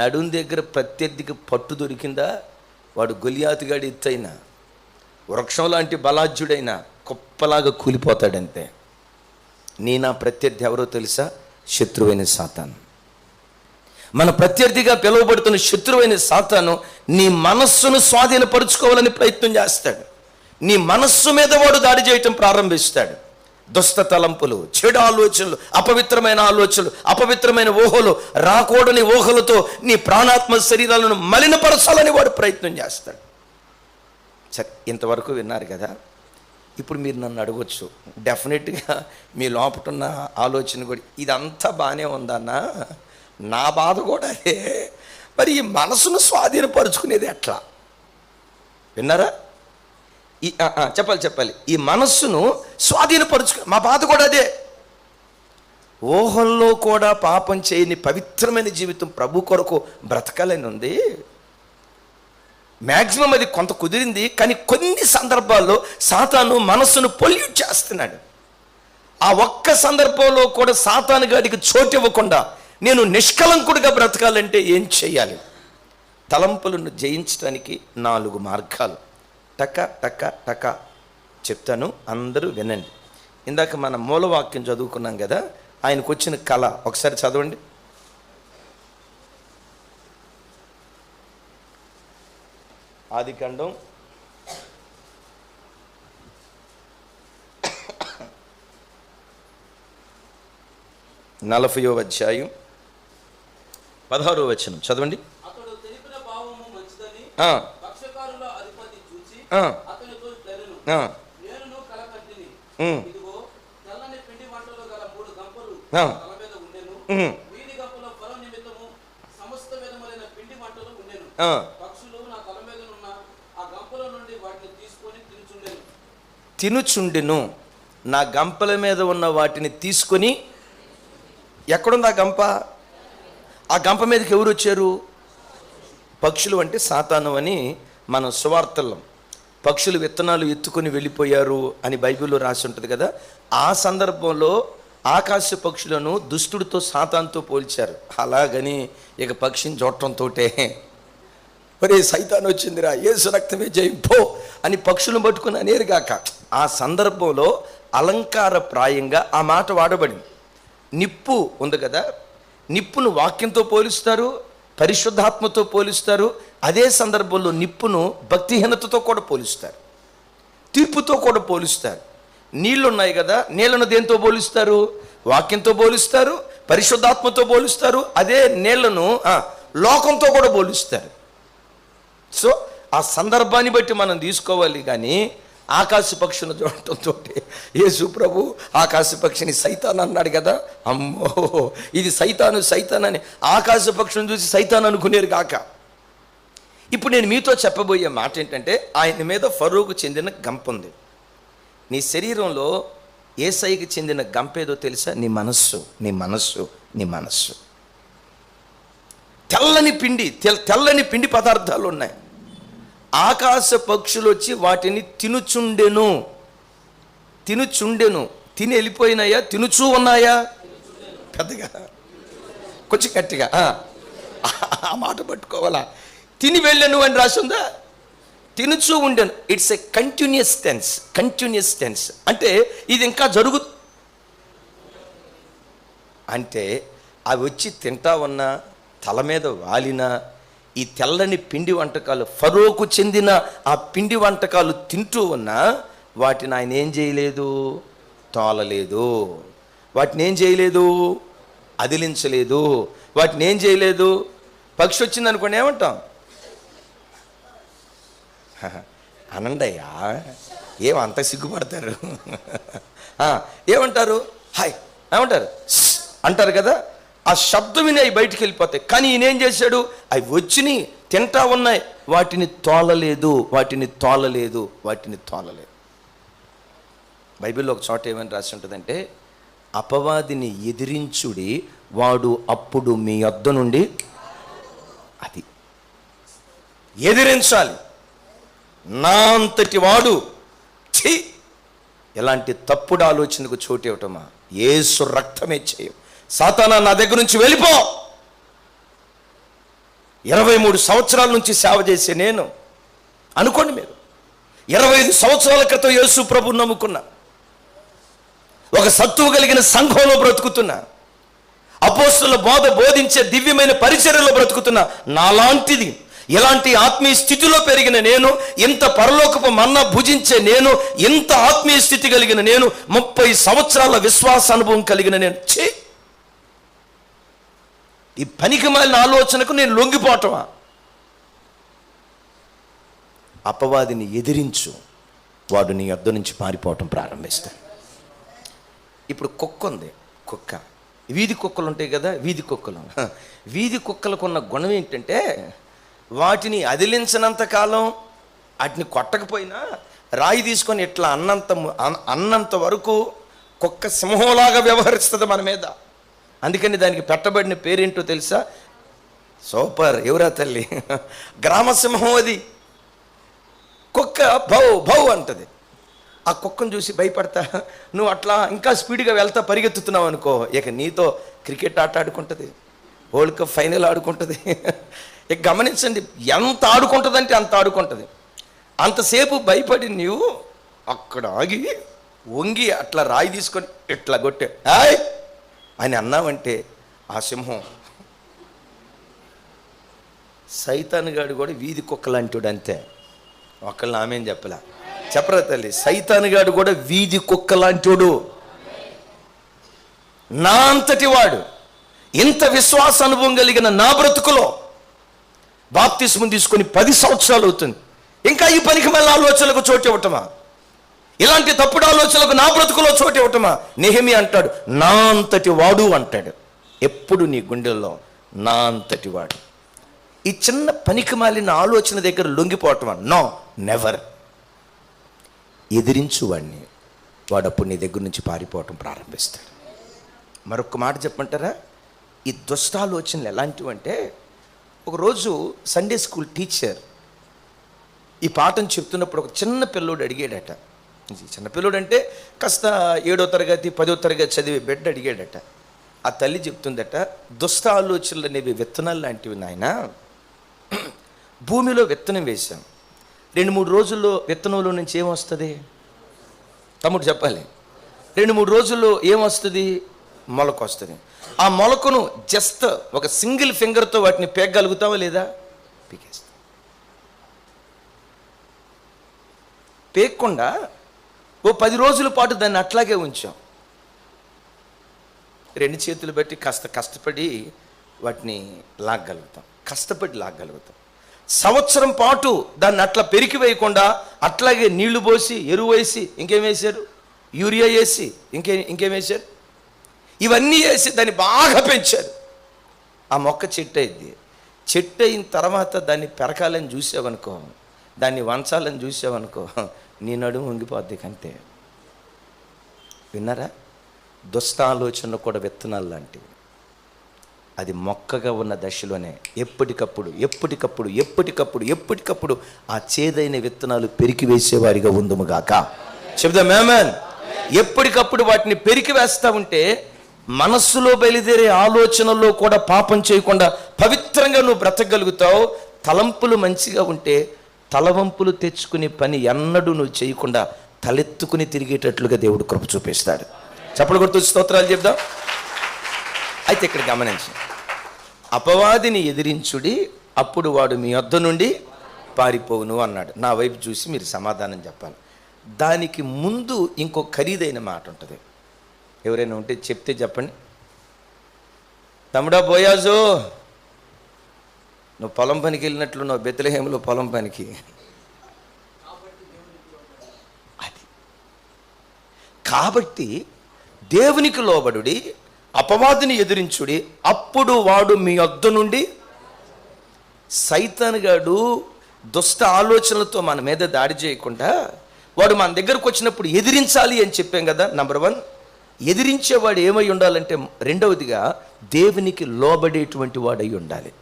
నడుం దగ్గర ప్రత్యర్థికి పట్టు దొరికిందా వాడు గొలియాతుగాడి ఎత్తైన వృక్షం లాంటి బలాజ్యుడైనా కుప్పలాగా కూలిపోతాడంతే. నా ప్రత్యర్థి ఎవరో తెలుసా? శత్రువైన సాతాను. మన ప్రత్యర్థిగా పిలువబడుతున్న శత్రువైన సాతాను నీ మనస్సును స్వాధీనపరుచుకోవాలని ప్రయత్నం చేస్తాడు. నీ మనస్సు మీద వాడు దాడి చేయటం ప్రారంభిస్తాడు. దుష్ట తలంపులు, చెడు ఆలోచనలు, అపవిత్రమైన ఆలోచనలు, అపవిత్రమైన ఊహలు, రాకూడని ఊహలతో నీ ప్రాణాత్మ శరీరాలను మలినపరచాలని వాడు ప్రయత్నం చేస్తాడు. సరే, ఇంతవరకు విన్నారు కదా. ఇప్పుడు మీరు నన్ను అడగొచ్చు, డెఫినెట్గా మీ లోపల ఉన్న ఆలోచన కూడా ఇదంతా బాగానే ఉందన్నా, నా బాధ కూడా అదే. మరి ఈ మనసును స్వాధీనపరుచుకునేది ఎట్లా? విన్నారా? చెప్పాలి. ఈ మనస్సును మా బాధ కూడా అదే. ఊహల్లో కూడా పాపం చేయని పవిత్రమైన జీవితం ప్రభు కొరకు బ్రతకాలని ఉంది. మ్యాక్సిమం అది కొంత కుదిరింది, కానీ కొన్ని సందర్భాల్లో సాతాను మనస్సును పొల్యూట్ చేస్తున్నాడు. ఆ ఒక్క సందర్భంలో కూడా సాతాను గాడికి చోటు ఇవ్వకుండా నేను నిష్కలంకుడిగా బ్రతకాలంటే ఏం చేయాలి? తలంపులను జయించడానికి 4 మార్గాలు టక చెప్తాను, అందరూ వినండి. ఇందాక మన మూలవాక్యం చదువుకున్నాం కదా, ఆయనకు వచ్చిన కళ ఒకసారి చదవండి. ఆదికాండం 40వ అధ్యాయం 16వ వచనం చదవండి. అతడు తెలిపిన భావము మంచిదని పక్షకారుల అధిపతి చూచి అతనితో ఇట్లనెను, నేనును కల కంటిని. ఇదిగో తెల్లని పిండి వంటలు గల 3 గంపలు తల మీద ఉండెను. వీధి గంపలో ఫలం నిమిత్తము సమస్త విధములైన పిండి వంటలు ఉండెను. పక్షులు నా తల మీద ఉన్న ఆ గంపల నుండి వాటిని తీసుకొని తినుచుండెను. నా గంపల మీద ఉన్న వాటిని తీసుకొని, ఎక్కడుంది ఆ గంప? ఆ గంప మీదకి ఎవరు వచ్చారు? పక్షులు. అంటే సాతాను అని మనం సువార్తల్లో పక్షులు విత్తనాలు ఎత్తుకొని వెళ్ళిపోయారు అని బైబిల్లో రాసి ఉంటుంది కదా. ఆ సందర్భంలో ఆకాశ పక్షులను దుష్టుడితో సాతానుతో పోల్చారు. అలాగని ఇక పక్షిని చూడటంతో ఒరే సైతాన్ వచ్చిందిరా, యేసు రక్తమే జయం పో అని పక్షులను పట్టుకుని అనేరుగాక. ఆ సందర్భంలో అలంకార ప్రాయంగా ఆ మాట వాడబడింది. నిప్పు ఉంది కదా, నిప్పును వాక్యంతో పోలుస్తారు, పరిశుద్ధాత్మతో పోలుస్తారు, అదే సందర్భంలో నిప్పును భక్తిహీనతతో కూడా పోలుస్తారు, తీర్పుతో కూడా పోలుస్తారు. నీళ్లు ఉన్నాయి కదా, నీళ్లను దేంతో పోలుస్తారు? వాక్యంతో పోలుస్తారు, పరిశుద్ధాత్మతో పోలుస్తారు. అదే నీళ్లను లోకంతో కూడా పోలుస్తారు. సో ఆ సందర్భాన్ని బట్టి మనం తీసుకోవాలి. కానీ ఆకాశ పక్షులను చూడటంతో యేసు ప్రభు ఆకాశ పక్షిని సైతాన్ అన్నాడు కదా, అమ్మో ఇది సైతాన్ అని ఆకాశ పక్షులను చూసి సైతాన్ అనుకునేరు కాక. ఇప్పుడు నేను మీతో చెప్పబోయే మాట ఏంటంటే, ఆయన మీద ఫరోకు చెందిన గంప ఉంది. నీ శరీరంలో యేసయ్యకి చెందిన గంపేదో తెలుసా? నీ మనస్సు. నీ మనస్సు నీ మనస్సు తెల్లని పిండి పదార్థాలు ఉన్నాయి. ఆకాశ పక్షులు వచ్చి వాటిని తినుచుండెను. తిని వెళ్ళిపోయినాయా? తినుచూ ఉన్నాయా? పెద్దగా కొంచెం గట్టిగా ఆ మాట పట్టుకోవాలా. తిని వెళ్ళను అని రాసిందా? తినుచూ ఉండను. It's a continuous tense. అంటే ఇది ఇంకా అంటే అవి వచ్చి తింటా ఉన్నా, తల మీద వాలినా, ఈ తెల్లని పిండి వంటకాలు, ఫరోకు చెందిన ఆ పిండి వంటకాలు తింటూ ఉన్నా వాటిని ఆయన ఏం చేయలేదు? తోలలేదు. వాటిని ఏం చేయలేదు? అదిలించలేదు. వాటిని ఏం చేయలేదు? పక్షి వచ్చింది అనుకోండి, ఏమంటాం? అనండయ్యా, ఏమంత సిగ్గుపడతారు? ఏమంటారు? హాయ్ ఏమంటారు? అంటారు కదా. ఆ శబ్దం విని అవి బయటికి వెళ్ళిపోతాయి. కానీ ఈయనేం చేశాడు? అవి వచ్చినాయి, తింటా ఉన్నాయి, వాటిని తోలలేదు. బైబిల్లో ఒక చోట ఏమని రాసి ఉంటుందంటే, అపవాదిని ఎదిరించుడి, వాడు అప్పుడు మీ యొద్ద నుండి. అది ఎదిరించాలి. నా అంతటి వాడు ఎలాంటి తప్పుడు ఆలోచనకు చోటు ఇవ్వటమా? యేసు రక్తమే చేయం. సాతానా, నా దగ్గర నుంచి వెళ్ళిపో. 23 సంవత్సరాల నుంచి సేవ చేసే నేను, అనుకోండి మీరు 25 సంవత్సరాల క్రితం యేసు ప్రభువుని నమ్ముకున్నా, ఒక సత్తువ కలిగిన సంఘంలో బ్రతుకుతున్నా, అపోస్తలుల బోధ బోధించే దివ్యమైన పరిచర్యలో బ్రతుకుతున్నా. నాలాంటిది ఇలాంటి ఆత్మీయ స్థితిలో పెరిగిన నేను, ఇంత పరలోకపు మన్నా భుజించే నేను, ఇంత ఆత్మీయ స్థితి కలిగిన నేను, 30 సంవత్సరాల విశ్వాస అనుభవం కలిగిన నేను, ఈ పనికి మాలిన ఆలోచనకు నేను లొంగిపోవటమా? అపవాదిని ఎదిరించు, వాడు నీ యొద్ద నుంచి పారిపోవటం ప్రారంభిస్తాడు. ఇప్పుడు కుక్క ఉంది. కుక్క, వీధి కుక్కలు ఉంటాయి కదా, వీధి కుక్కలకు ఉన్న గుణం ఏంటంటే, వాటిని అదిలించినంత కాలం, వాటిని కొట్టకపోయినా రాయి తీసుకొని ఇట్లా అన్నంత వరకు కుక్క సింహంలాగా వ్యవహరిస్తుంది మన మీద. అందుకని దానికి పెట్టబడిన పేరేంటో తెలుసా? సూపర్, ఎవరా తల్లి? గ్రామసింహం. అది కుక్క భౌ అంటది. ఆ కుక్కను చూసి భయపడతా, నువ్వు అట్లా ఇంకా స్పీడ్గా వెళ్తా పరిగెత్తుతున్నావు అనుకో, ఇక నీతో క్రికెట్ ఆట ఆడుకుంటుంది, వరల్డ్ కప్ ఫైనల్ ఆడుకుంటుంది. ఇక గమనించండి, ఎంత ఆడుకుంటుందంటే అంత ఆడుకుంటుంది. అంతసేపు భయపడి నీవు అక్కడ ఆగి వంగి అట్లా రాయి తీసుకొని ఇట్లా కొట్టే హాయ్ అని అన్నావంటే, ఆ సింహం, సైతాన్ గాడు కూడా వీధి కుక్కలాంటివాడు అంతే. ఒక్కళ్ళని ఆమెం చెప్పరా తల్లి? సైతాన్ గాడు కూడా వీధి కుక్కలాంటివాడు. నా అంతటి వాడు, ఇంత విశ్వాస అనుభవం కలిగిన నా బ్రతుకులో బాప్తిస్మం తీసుకొని 10 సంవత్సరాలు అవుతుంది. ఇంకా ఈ పనికి మళ్ళీ ఆలోచనలకు చోటు ఇవ్వటమా? ఇలాంటి తప్పుడు ఆలోచనలకు నా బ్రతుకులో చోటు ఇవ్వటమా? నెహెమీయా అంటాడు, నా అంతటి వాడు అంటాడు. ఎప్పుడు నీ గుండెల్లో నా అంతటి వాడు. ఈ చిన్న పనికి మాలిన ఆలోచన దగ్గర లొంగిపోవటమా? No, never. ఎదిరించు వాడిని, వాడప్పుడు నీ దగ్గర నుంచి పారిపోవటం ప్రారంభిస్తాడు. మరొక మాట చెప్పమంటారా? ఈ దుష్టాలోచనలు ఎలాంటివంటే, ఒకరోజు సండే స్కూల్ టీచర్ ఈ పాఠం చెప్తున్నప్పుడు ఒక చిన్న పిల్లోడు అడిగాడట. చిన్న పిల్లోడు అంటే కాస్త 7వ తరగతి 10వ తరగతి చదివే బిడ్డ అడిగాడట. ఆ తల్లి చెప్తుందట, దుష్ట ఆలోచనలు అనేవి విత్తనాలు లాంటివి నాయన. భూమిలో విత్తనం వేశాం, 2-3 రోజుల్లో విత్తనంలో నుంచి ఏమొస్తుంది? తమ్ముడు చెప్పాలి. 2-3 రోజుల్లో ఏమొస్తుంది? మొలక వస్తుంది. ఆ మొలకను జస్ట్ ఒక సింగిల్ ఫింగర్తో వాటిని పేగలుగుతావా లేదా? పీకేస్తా. పేక్కుండా ఓ 10 రోజుల పాటు దాన్ని అట్లాగే ఉంచాం. 2 చేతులు బట్టి కష్టపడి వాటిని లాగగలుగుతాం, కష్టపడి లాగగలుగుతాం. సంవత్సరం పాటు దాన్ని అట్లా పెరికి వేయకుండా అట్లాగే నీళ్లు పోసి, ఎరువు వేసి, ఇంకేం వేశారు, యూరియా వేసి, ఇంకేం వేశారు, ఇవన్నీ వేసి దాన్ని బాగా పెంచారు. ఆ మొక్క చెట్టు అయింది. చెట్టు అయిన తర్వాత దాన్ని పెరకాలని చూసావనుకో, దాన్ని వంచాలని చూసావనుకో, నీ నడుము వంగిపోద్ది అంతే. విన్నారా? దుష్ట ఆలోచన కూడా విత్తనాలు లాంటివి. అది మొక్కగా ఉన్న దశలోనే ఎప్పటికప్పుడు ఆ చేదైన విత్తనాలు పెరికి వేసేవారిగా ఉందుముగాక. చెప్దాం ఆమేన్. ఎప్పటికప్పుడు వాటిని పెరికి వేస్తూ ఉంటే మనస్సులో బయలుదేరే ఆలోచనల్లో కూడా పాపం చేయకుండా పవిత్రంగా నువ్వు బ్రతకగలుగుతావు. తలంపులు మంచిగా ఉంటే తలవంపులు తెచ్చుకునే పని ఎన్నడూ నువ్వు చేయకుండా తలెత్తుకుని తిరిగేటట్లుగా దేవుడు కృప చూపిస్తాడు. చప్పలు కొడుతూ స్తోత్రాలు చెప్దాం. అయితే ఇక్కడ గమనించి, అపవాదిని ఎదిరించుడి, అప్పుడు వాడు మీ వద్ద నుండి పారిపోవును అన్నాడు. నా వైపు చూసి మీరు సమాధానం చెప్పాలి. దానికి ముందు ఇంకో ఖరీదైన మాట ఉంటుంది. ఎవరైనా ఉంటే చెప్తే చెప్పండి. తమ్ముడా బోయాజు, నువ్వు పొలం పనికి వెళ్ళినట్లు నువ్వు బెత్లెహేములో పొలం పనికి. అది కాబట్టి దేవునికి లోబడుడి, అపవాదిని ఎదిరించుడి, అప్పుడు వాడు మీ వద్ద నుండి. సైతానుగాడు దుష్ట ఆలోచనలతో మన మీద దాడి చేయకుండా వాడు మన దగ్గరకు వచ్చినప్పుడు ఎదిరించాలి అని చెప్పాం కదా. నంబర్ 1, ఎదిరించేవాడు ఏమై ఉండాలంటే, రెండవదిగా దేవునికి లోబడేటువంటి వాడై ఉండాలి.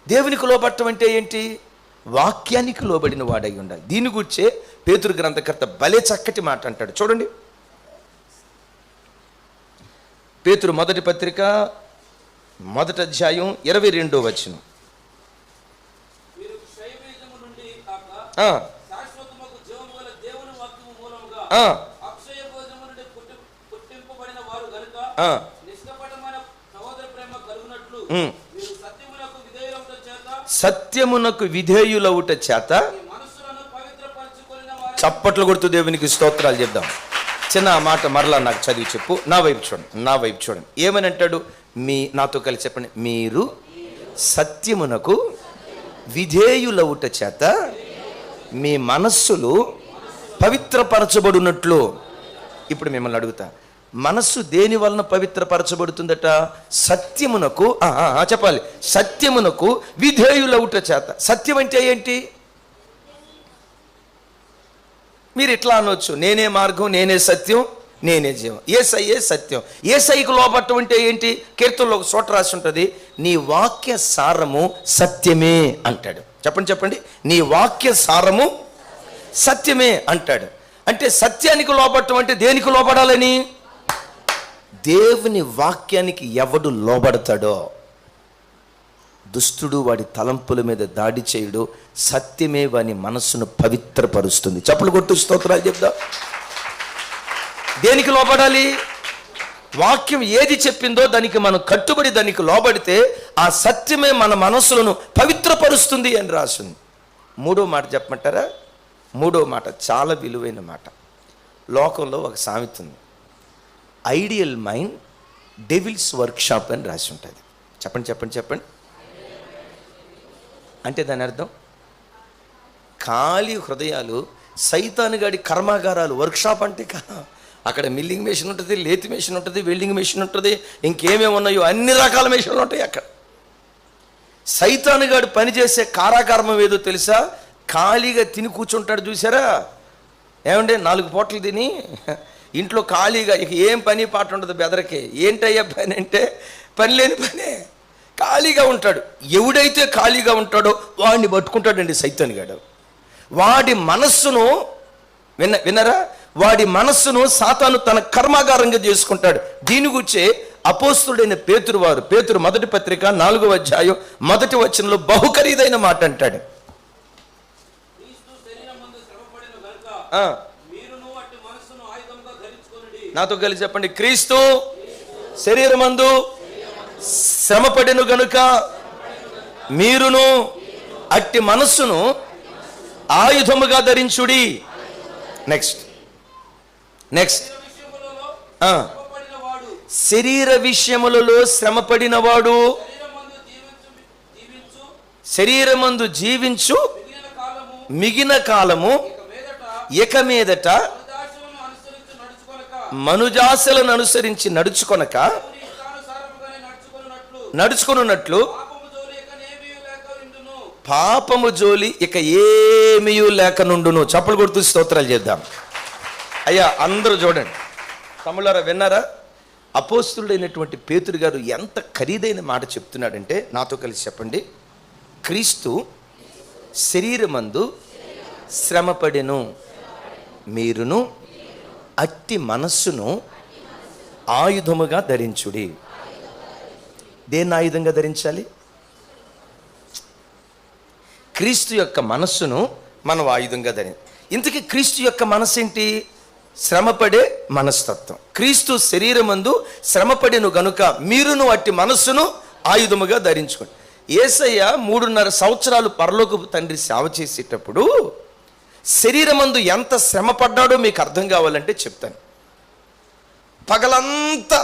దేవునికి లోబడటం అంటే ఏంటి? వాక్యానికి లోబడిన వాడై ఉండాలి. దీని గురించే పేతురు గ్రంథకర్త భలే చక్కటి మాట అంటాడు. చూడండి, పేతురు మొదటి పత్రిక 1వ అధ్యాయం 22వ వచనం. సత్యమునకు విధేయులవుట చేత. చప్పట్లు కొడుతూ దేవునికి స్తోత్రాలు చెప్దాం. చిన్న మాట మరలా నాకు చదివి చెప్పు. నా వైపు చూడండి. ఏమని అంటాడు? నాతో కలిసి చెప్పండి. మీరు సత్యమునకు విధేయులవుట చేత మీ మనస్సులు పవిత్రపరచబడినట్లు. ఇప్పుడు మిమ్మల్ని అడుగుతా, మనస్సు దేని వలన పవిత్రపరచబడుతుందట? సత్యమునకు. చెప్పాలి. సత్యమునకు విధేయులవుట చేత. సత్యం అంటే ఏంటి? మీరు ఇట్లా అనొచ్చు, నేనే మార్గం, నేనే సత్యం, నేనే జీవం. యేసయ్యే సత్యం. యేసయ్యకు లోబట్టం అంటే ఏంటి? కీర్తనలో ఒక చోట రాసి ఉంటుంది, నీ వాక్య సారము సత్యమే అంటాడు. చెప్పండి. నీ వాక్య సారము సత్యమే అంటాడు. అంటే సత్యానికి లోబట్టం అంటే దేనికి లోబడాలని? దేవుని వాక్యానికి ఎవడు లోబడతాడో దుష్టుడు వాడి తలంపుల మీద దాడి చేయుడు. సత్యమే వాని మనస్సును పవిత్రపరుస్తుంది. చప్పలు కొట్టు స్తోత్రాలు చెప్దా. దేనికి లోబడాలి? వాక్యం ఏది చెప్పిందో దానికి మనం కట్టుబడి దానికి లోబడితే ఆ సత్యమే మన మనస్సులను పవిత్రపరుస్తుంది అని రాసింది. 3వ మాట చెప్పమంటారా? 3వ మాట చాలా విలువైన మాట. లోకంలో ఒక సామెత ఉంది, ఐడియల్ మైండ్ డెవిల్స్ వర్క్షాప్ అని రాసి ఉంటుంది. చెప్పండి. అంటే దాని అర్థం, ఖాళీ హృదయాలు సైతానుగాడి కర్మాగారాలు. వర్క్షాప్ అంటే అక్కడ మిల్లింగ్ మెషిన్ ఉంటుంది, లేతి మెషిన్ ఉంటుంది, వెల్డింగ్ మెషిన్ ఉంటుంది, ఇంకేమేమి ఉన్నాయో అన్ని రకాల మెషిన్లు ఉంటాయి అక్కడ. సైతానుగాడు పనిచేసే కారాగారం ఏదో తెలుసా? ఖాళీగా తిని కూర్చుంటాడు చూసారా? ఏమంటే 4 పూటలు తిని ఇంట్లో ఖాళీగా, ఇక ఏం పని పాట ఉండదు బెదరకే. ఏంటయ్యా పని అంటే, పని లేని పనే. ఖాళీగా ఉంటాడు. ఎవడైతే ఖాళీగా ఉంటాడో వాడిని పట్టుకుంటాడండి సైతానుగాడు. వాడి మనస్సును విన్నరా? వాడి మనస్సును సాతాను తన కర్మాగారంగా చేసుకుంటాడు. దీని గురించే అపోస్తుడైన పేతురు మొదటి పత్రిక 4వ అధ్యాయం 1వ వచనంలో బహు ఖరీదైన మాట అంటాడు. నాతో కలిసి చెప్పండి. క్రీస్తు శరీరమందు శ్రమపడెను గనుక మీరును అట్టి మనస్సును ఆయుధముగా ధరించుడి. నెక్స్ట్ విషయములలో శరీర విషయములలో శ్రమపడినవాడు శరీరమందు జీవించు మిగిలిన కాలము ఇక మీదట మనుజాసలను అనుసరించి నడుచుకొనున్నట్లు పాపము జోలి ఇక ఏమీ లేక నుండును. చప్పలు కొడుతూ స్తోత్రాలు చేద్దాం. అయ్యా అందరూ చూడండి, తమ్ముళ్ళారా విన్నారా? అపోస్తులుడైనటువంటి పేతురు గారు ఎంత ఖరీదైన మాట చెప్తున్నాడంటే, నాతో కలిసి చెప్పండి. క్రీస్తు శరీరమందు శ్రమపడెను, మీరును అట్టి మనస్సును ఆయుధముగా ధరించుడి. దేన్ని ఆయుధంగా ధరించాలి? క్రీస్తు యొక్క మనస్సును మనం ఆయుధంగా ఇంతకీ క్రీస్తు యొక్క మనస్సు ఏంటి? శ్రమపడే మనస్తత్వం. క్రీస్తు శరీరమందు శ్రమపడెను గనుక మీరును అట్టి మనస్సును ఆయుధముగా ధరించుకోండి. యేసయ్య 3.5 సంవత్సరాలు పరలోకపు తండ్రి సేవ చేసేటప్పుడు శరీరమందు ఎంత శ్రమ పడ్డాడో మీకు అర్థం కావాలంటే చెప్తాను. పగలంతా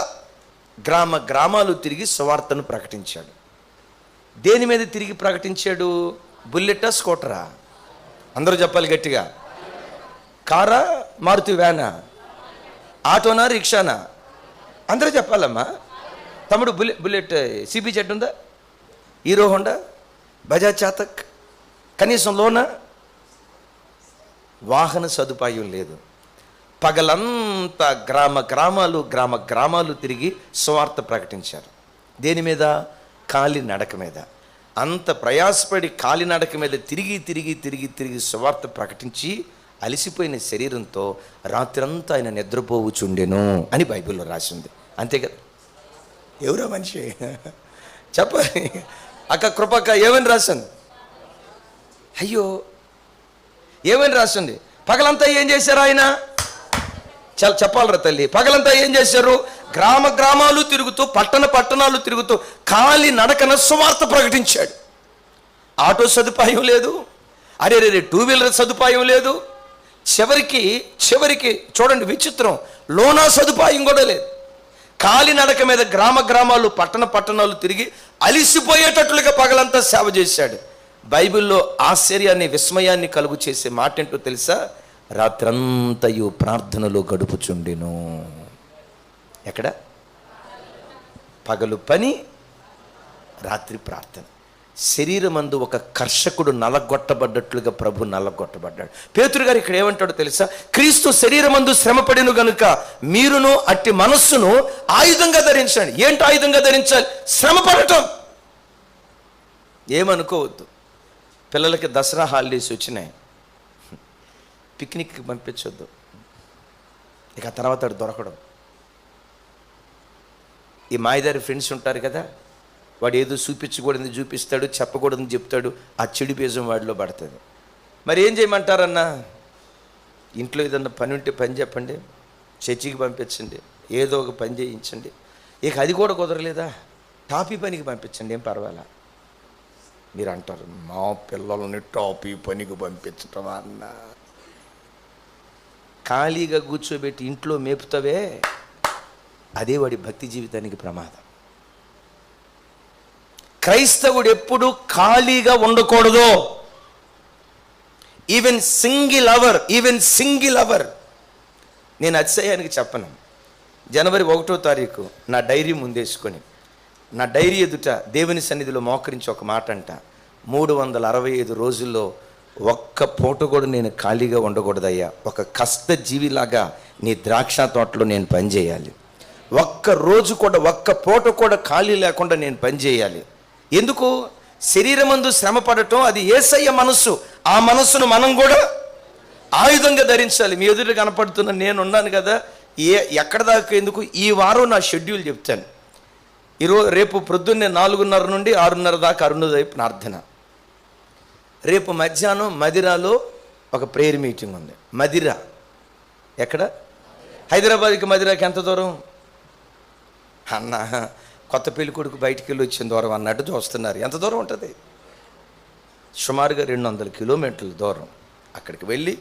గ్రామాలు తిరిగి సువార్తను ప్రకటించాడు. దేని మీద తిరిగి ప్రకటించాడు? బుల్లెటా, స్కూటరా? అందరూ చెప్పాలి గట్టిగా. కారా, మారుతి వ్యానా, ఆటోనా, రిక్షానా? అందరూ చెప్పాలమ్మా. తమ్ముడు బుల్లెట్ సిబి జెడ్ ఉందా? హీరో హోండా, బజాజ్ చాతక్, కనీసం లోనా? వాహన సదుపాయం లేదు. పగలంతా గ్రామాలు తిరిగి సువార్త ప్రకటించారు. దేని మీద? కాలినడక మీద. అంత ప్రయాసపడి కాలినడక మీద తిరిగి సువార్త ప్రకటించి అలసిపోయిన శరీరంతో రాత్రంతా ఆయన నిద్రపోవుచుండెను అని బైబిల్లో రాసింది. అంతే కదా? ఎవరో మనిషి చెప్పాలి. అక్క కృపక్క ఏమని రాసింది? అయ్యో ఏమని రాసింది? పగలంతా ఏం చేశారు ఆయన? చెప్పాలరా తల్లి. పగలంతా ఏం చేశారు? గ్రామాలు తిరుగుతూ పట్టణాలు తిరుగుతూ కాలి నడకన సువార్త ప్రకటించాడు. ఆటో సదుపాయం లేదు, అరే 2 వీలర్ సదుపాయం లేదు. చివరికి చూడండి విచిత్రం, లోనా సదుపాయం కూడా లేదు. కాలి నడక మీద గ్రామాలు పట్టణాలు తిరిగి అలిసిపోయేటట్లుగా పగలంతా సేవ చేశాడు. బైబిల్లో ఆశ్చర్యాన్ని విస్మయాన్ని కలుగు చేసే మాట ఏంటో తెలుసా? రాత్రంతయు ప్రార్థనలో గడుపుచుండెను. ఎక్కడ? పగలు పని, రాత్రి ప్రార్థన. శరీరమందు ఒక కర్షకుడు నలగొట్టబడ్డట్లుగా ప్రభు నలగొట్టబడ్డాడు. పేతురు గారు ఇక్కడ ఏమంటాడో తెలుసా? క్రీస్తు శరీరమందు శ్రమపడిను గనుక మీరును అట్టి మనస్సును ఆయుధంగా ధరించండి. ఏంటి ఆయుధంగా ధరించాలి? శ్రమపడటం. ఏమనుకోవద్దు. పిల్లలకి దసరా హాలిడేస్ వచ్చినాయి, పిక్నిక్కి పంపించొద్దు. ఇక తర్వాత దొరకడం. ఈ మాయదారి ఫ్రెండ్స్ ఉంటారు కదా, వాడు ఏదో చూపించకూడదు చూపిస్తాడు, చెప్పకూడదని చెప్తాడు. ఆ చెడు బీజం వాడిలో పడుతుంది. మరి ఏం చేయమంటారన్నా? ఇంట్లో ఏదన్నా పని ఉంటే పని చెప్పండి, చర్చికి పంపించండి, ఏదో ఒక పని చేయించండి. ఇక అది కూడా కుదరలేదా? టాపీ పనికి పంపించండి, ఏం పర్వాలా. మీరు అంటారు, మా పిల్లల్ని టాపీ పనికి పంపించటం అన్న. ఖాళీగా కూర్చోబెట్టి ఇంట్లో మేపుతావే, అదే వాడి భక్తి జీవితానికి ప్రమాదం. క్రైస్తవుడు ఎప్పుడు ఖాళీగా ఉండకూడదు. Even single hour. నేను అతిశయానికి చెప్పను. జనవరి 1వ తారీఖు నా డైరీ ముందేసుకొని, నా డైరీ ఎదుట దేవుని సన్నిధిలో మోకరించి ఒక మాట అంట, 365 రోజుల్లో ఒక్క పూట కూడా నేను ఖాళీగా ఉండకూడదయ్యా. ఒక కష్టజీవిలాగా నీ ద్రాక్ష తోటలో నేను పనిచేయాలి. ఒక్క రోజు కూడా, ఒక్క పూట కూడా ఖాళీ లేకుండా నేను పనిచేయాలి. ఎందుకు? శరీరమందు శ్రమ పడటం అది యేసయ్య మనస్సు. ఆ మనస్సును మనం కూడా ఆయుధంగా ధరించాలి. మీ ఎదురు కనపడుతున్న నేనున్నాను కదా, ఎక్కడ దాకా ఎందుకు? ఈ వారం నా షెడ్యూల్ చెప్తాను. రేపు ప్రొద్దున్నే 4:30 నుండి 6:30 దాకా అరుణోదయ ప్రార్థన. రేపు మధ్యాహ్నం మదిరాలో ఒక ప్రేయర్ మీటింగ్ ఉంది. మదిరా ఎక్కడ? హైదరాబాద్కి మదిరాకి ఎంత దూరం అన్న? కొత్త పెళ్లి కొడుకు బయటికి వెళ్ళి వచ్చిన దూరం అన్నట్టు చూస్తున్నారు. ఎంత దూరం ఉంటుంది? సుమారుగా 200 కిలోమీటర్ల దూరం. అక్కడికి వెళ్ళి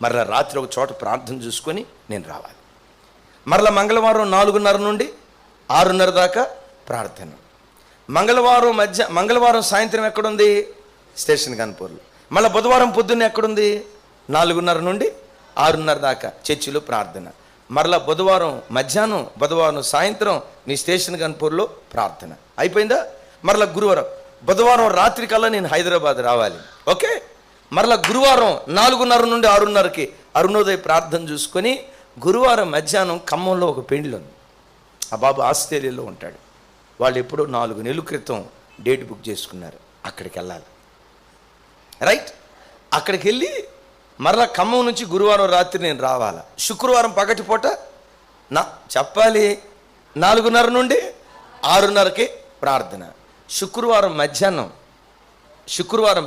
మరలా రాత్రి ఒక చోట ప్రార్థన చూసుకొని నేను రావాలి. మరలా మంగళవారం 4:30 నుండి 6:30 దాకా ప్రార్థన. మంగళవారం సాయంత్రం ఎక్కడుంది? స్టేషన్ కాన్పూర్లో. మళ్ళీ బుధవారం పొద్దున్న ఎక్కడుంది? 4:30 నుండి 6:30 దాకా చర్చిలో ప్రార్థన. మరలా బుధవారం సాయంత్రం నీ స్టేషన్ కాన్పూర్లో ప్రార్థన. అయిపోయిందా? మరలా బుధవారం రాత్రి కల్లా నేను హైదరాబాద్ రావాలి. ఓకే. మరలా గురువారం 4:30 నుండి 6:30కి అరుణోదయ ప్రార్థన చూసుకొని గురువారం మధ్యాహ్నం ఖమ్మంలో ఒక పెండ్లి ఉంది. ఆ బాబు ఆస్ట్రేలియాలో ఉంటాడు. వాళ్ళు ఎప్పుడో 4 నెలల క్రితం డేట్ బుక్ చేసుకున్నారు. అక్కడికి వెళ్ళాలి. రైట్. అక్కడికి వెళ్ళి మరలా ఖమ్మం నుంచి గురువారం రాత్రి నేను రావాలి. శుక్రవారం పగటిపూట చెప్పాలి 4:30 నుండి 6:30కి ప్రార్థన. శుక్రవారం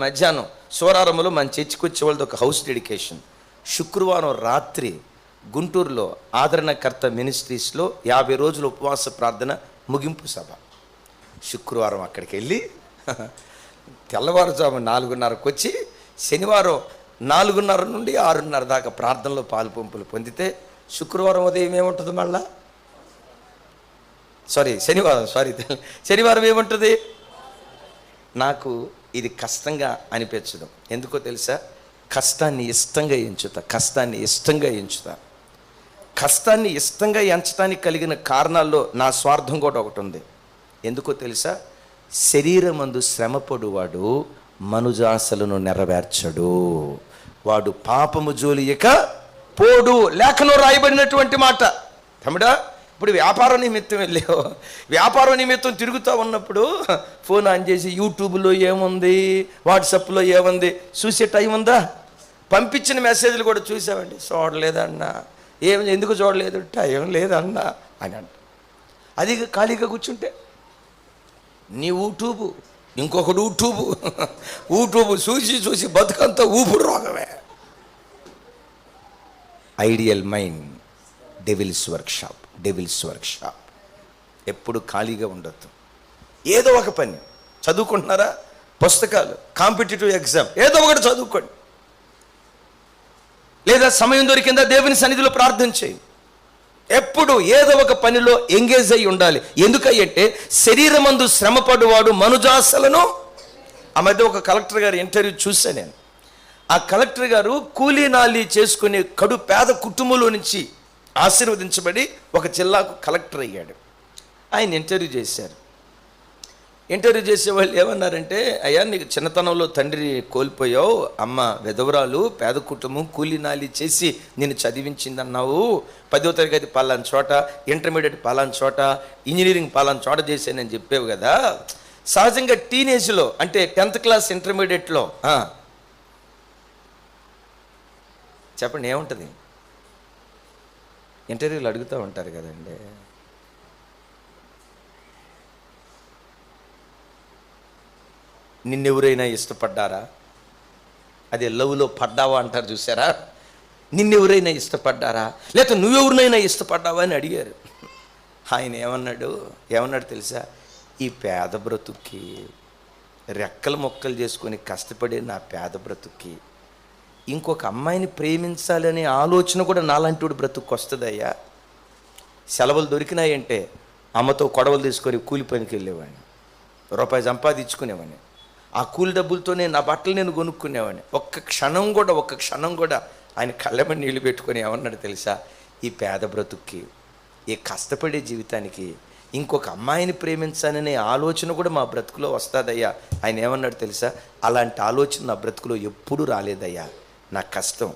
మధ్యాహ్నం సోరారంలో మన చర్చికి వచ్చే వాళ్ళది ఒక హౌస్ డెడికేషన్. శుక్రవారం రాత్రి గుంటూరులో ఆదరణకర్త మినిస్ట్రీస్లో 50 రోజుల ఉపవాస ప్రార్థన ముగింపు సభ. శుక్రవారం అక్కడికి వెళ్ళి తెల్లవారుజాము 4:30కి వచ్చి శనివారం 4:30 నుండి 6:30 దాకా ప్రార్థనలో పాలు పంపులు పొందితే శుక్రవారం ఉదయం ఏముంటుంది? మళ్ళా శనివారం ఏముంటుంది? నాకు ఇది కష్టంగా అనిపించదు. ఎందుకో తెలుసా? కష్టాన్ని ఇష్టంగా ఎంచుతా. కష్టాన్ని ఇష్టంగా ఎంచడానికి కలిగిన కారణాల్లో నా స్వార్థం కూడా ఒకటి ఉంది. ఎందుకో తెలుసా? శరీరమందు శ్రమపడువాడు మనుజాసలను నెరవేర్చడు, వాడు పాపము జోలియక పోడు. లేఖలో రాయబడినటువంటి మాట. తమ్ముడా, ఇప్పుడు వ్యాపారం నిమిత్తం తిరుగుతూ ఉన్నప్పుడు ఫోన్ ఆన్ చేసి యూట్యూబ్లో ఏముంది, వాట్సాప్లో ఏముంది చూసే టైం ఉందా? పంపించిన మెసేజ్లు కూడా చూసామండి. చూడలేదన్నా. ఎందుకు చూడలేదు? టైం లేదన్నా అని అంట. అది ఖాళీగా కూర్చుంటే నీ యూట్యూబ్, ఇంకొకడు యూట్యూబ్ చూసి బతుకంతా ఊపుడు రోగమే. Idle mind devil's workshop. ఎప్పుడు ఖాళీగా ఉండొద్దు. ఏదో ఒక పని చదువుకుంటున్నారా? పుస్తకాలు, కాంపిటేటివ్ ఎగ్జామ్ ఏదో ఒకటి చదువుకోండి. లేదా సమయం దొరికిందా దేవుని సన్నిధిలో ప్రార్థన చేయి. ఎప్పుడు ఏదో ఒక పనిలో ఎంగేజ్ అయి ఉండాలి. ఎందుకంటే శరీరమందు శ్రమపడువాడు మనుజాసలను. ఆ మధ్య ఒక కలెక్టర్ గారి ఇంటర్వ్యూ చూసా నేను. ఆ కలెక్టర్ గారు కూలీనాలి చేసుకునే పేద కుటుంబంలో నుంచి ఆశీర్వదించబడి ఒక జిల్లాకు కలెక్టర్ అయ్యాడు. ఆయన ఇంటర్వ్యూ చేశారు. ఇంటర్వ్యూ చేసే వాళ్ళు ఏమన్నారంటే, అయ్యా నీకు చిన్నతనంలో తండ్రి కోల్పోయావు, అమ్మ విధవరాలు, పేద కుటుంబం, కూలీనాలి చేసి నేను చదివించిందన్నావు, 10వ తరగతి పలానా చోట, ఇంటర్మీడియట్ పలానా చోట, ఇంజనీరింగ్ పలానా చోట చేశానని చెప్పావు కదా. సహజంగా టీనేజ్లో అంటే 10th క్లాస్ ఇంటర్మీడియట్లో చెప్పండి ఏముంటుంది? ఇంటర్వ్యూలు అడుగుతూ ఉంటారు కదండి. నిన్నెవరైనా ఇష్టపడ్డారా? అదే లవ్లో పడ్డావా అంటారు చూసారా? నిన్నెవరైనా ఇష్టపడ్డారా, లేకపోతే నువ్వెవరినైనా ఇష్టపడ్డావా అని అడిగారు. ఆయన ఏమన్నాడు తెలుసా? ఈ పేద బ్రతుక్కి, రెక్కలు మొక్కలు చేసుకొని కష్టపడే నా పేద బ్రతుక్కి ఇంకొక అమ్మాయిని ప్రేమించాలనే ఆలోచన కూడా నాలాంటి బ్రతుక్కి వస్తుందయ్యా. సెలవులు దొరికినాయంటే అమ్మతో కొడవలు తీసుకొని కూలి పనికి వెళ్ళేవాడిని, రూపాయి సంపాదించుకునేవాడిని. ఆ కూలి డబ్బులతోనే నా బట్టలు నేను కొనుక్కునేవాడిని. ఒక్క క్షణం కూడా ఆయన కళ్ళమని నీళ్ళు పెట్టుకొని ఏమన్నాడు తెలుసా? ఈ పేద బ్రతుక్కి, ఈ కష్టపడే జీవితానికి ఇంకొక అమ్మాయిని ప్రేమించాలనే ఆలోచన కూడా మా బ్రతుకులో వస్తుందయ్యా. ఆయన ఏమన్నాడు తెలుసా? అలాంటి ఆలోచన నా బ్రతుకులో ఎప్పుడూ రాలేదయ్యా. నా కష్టం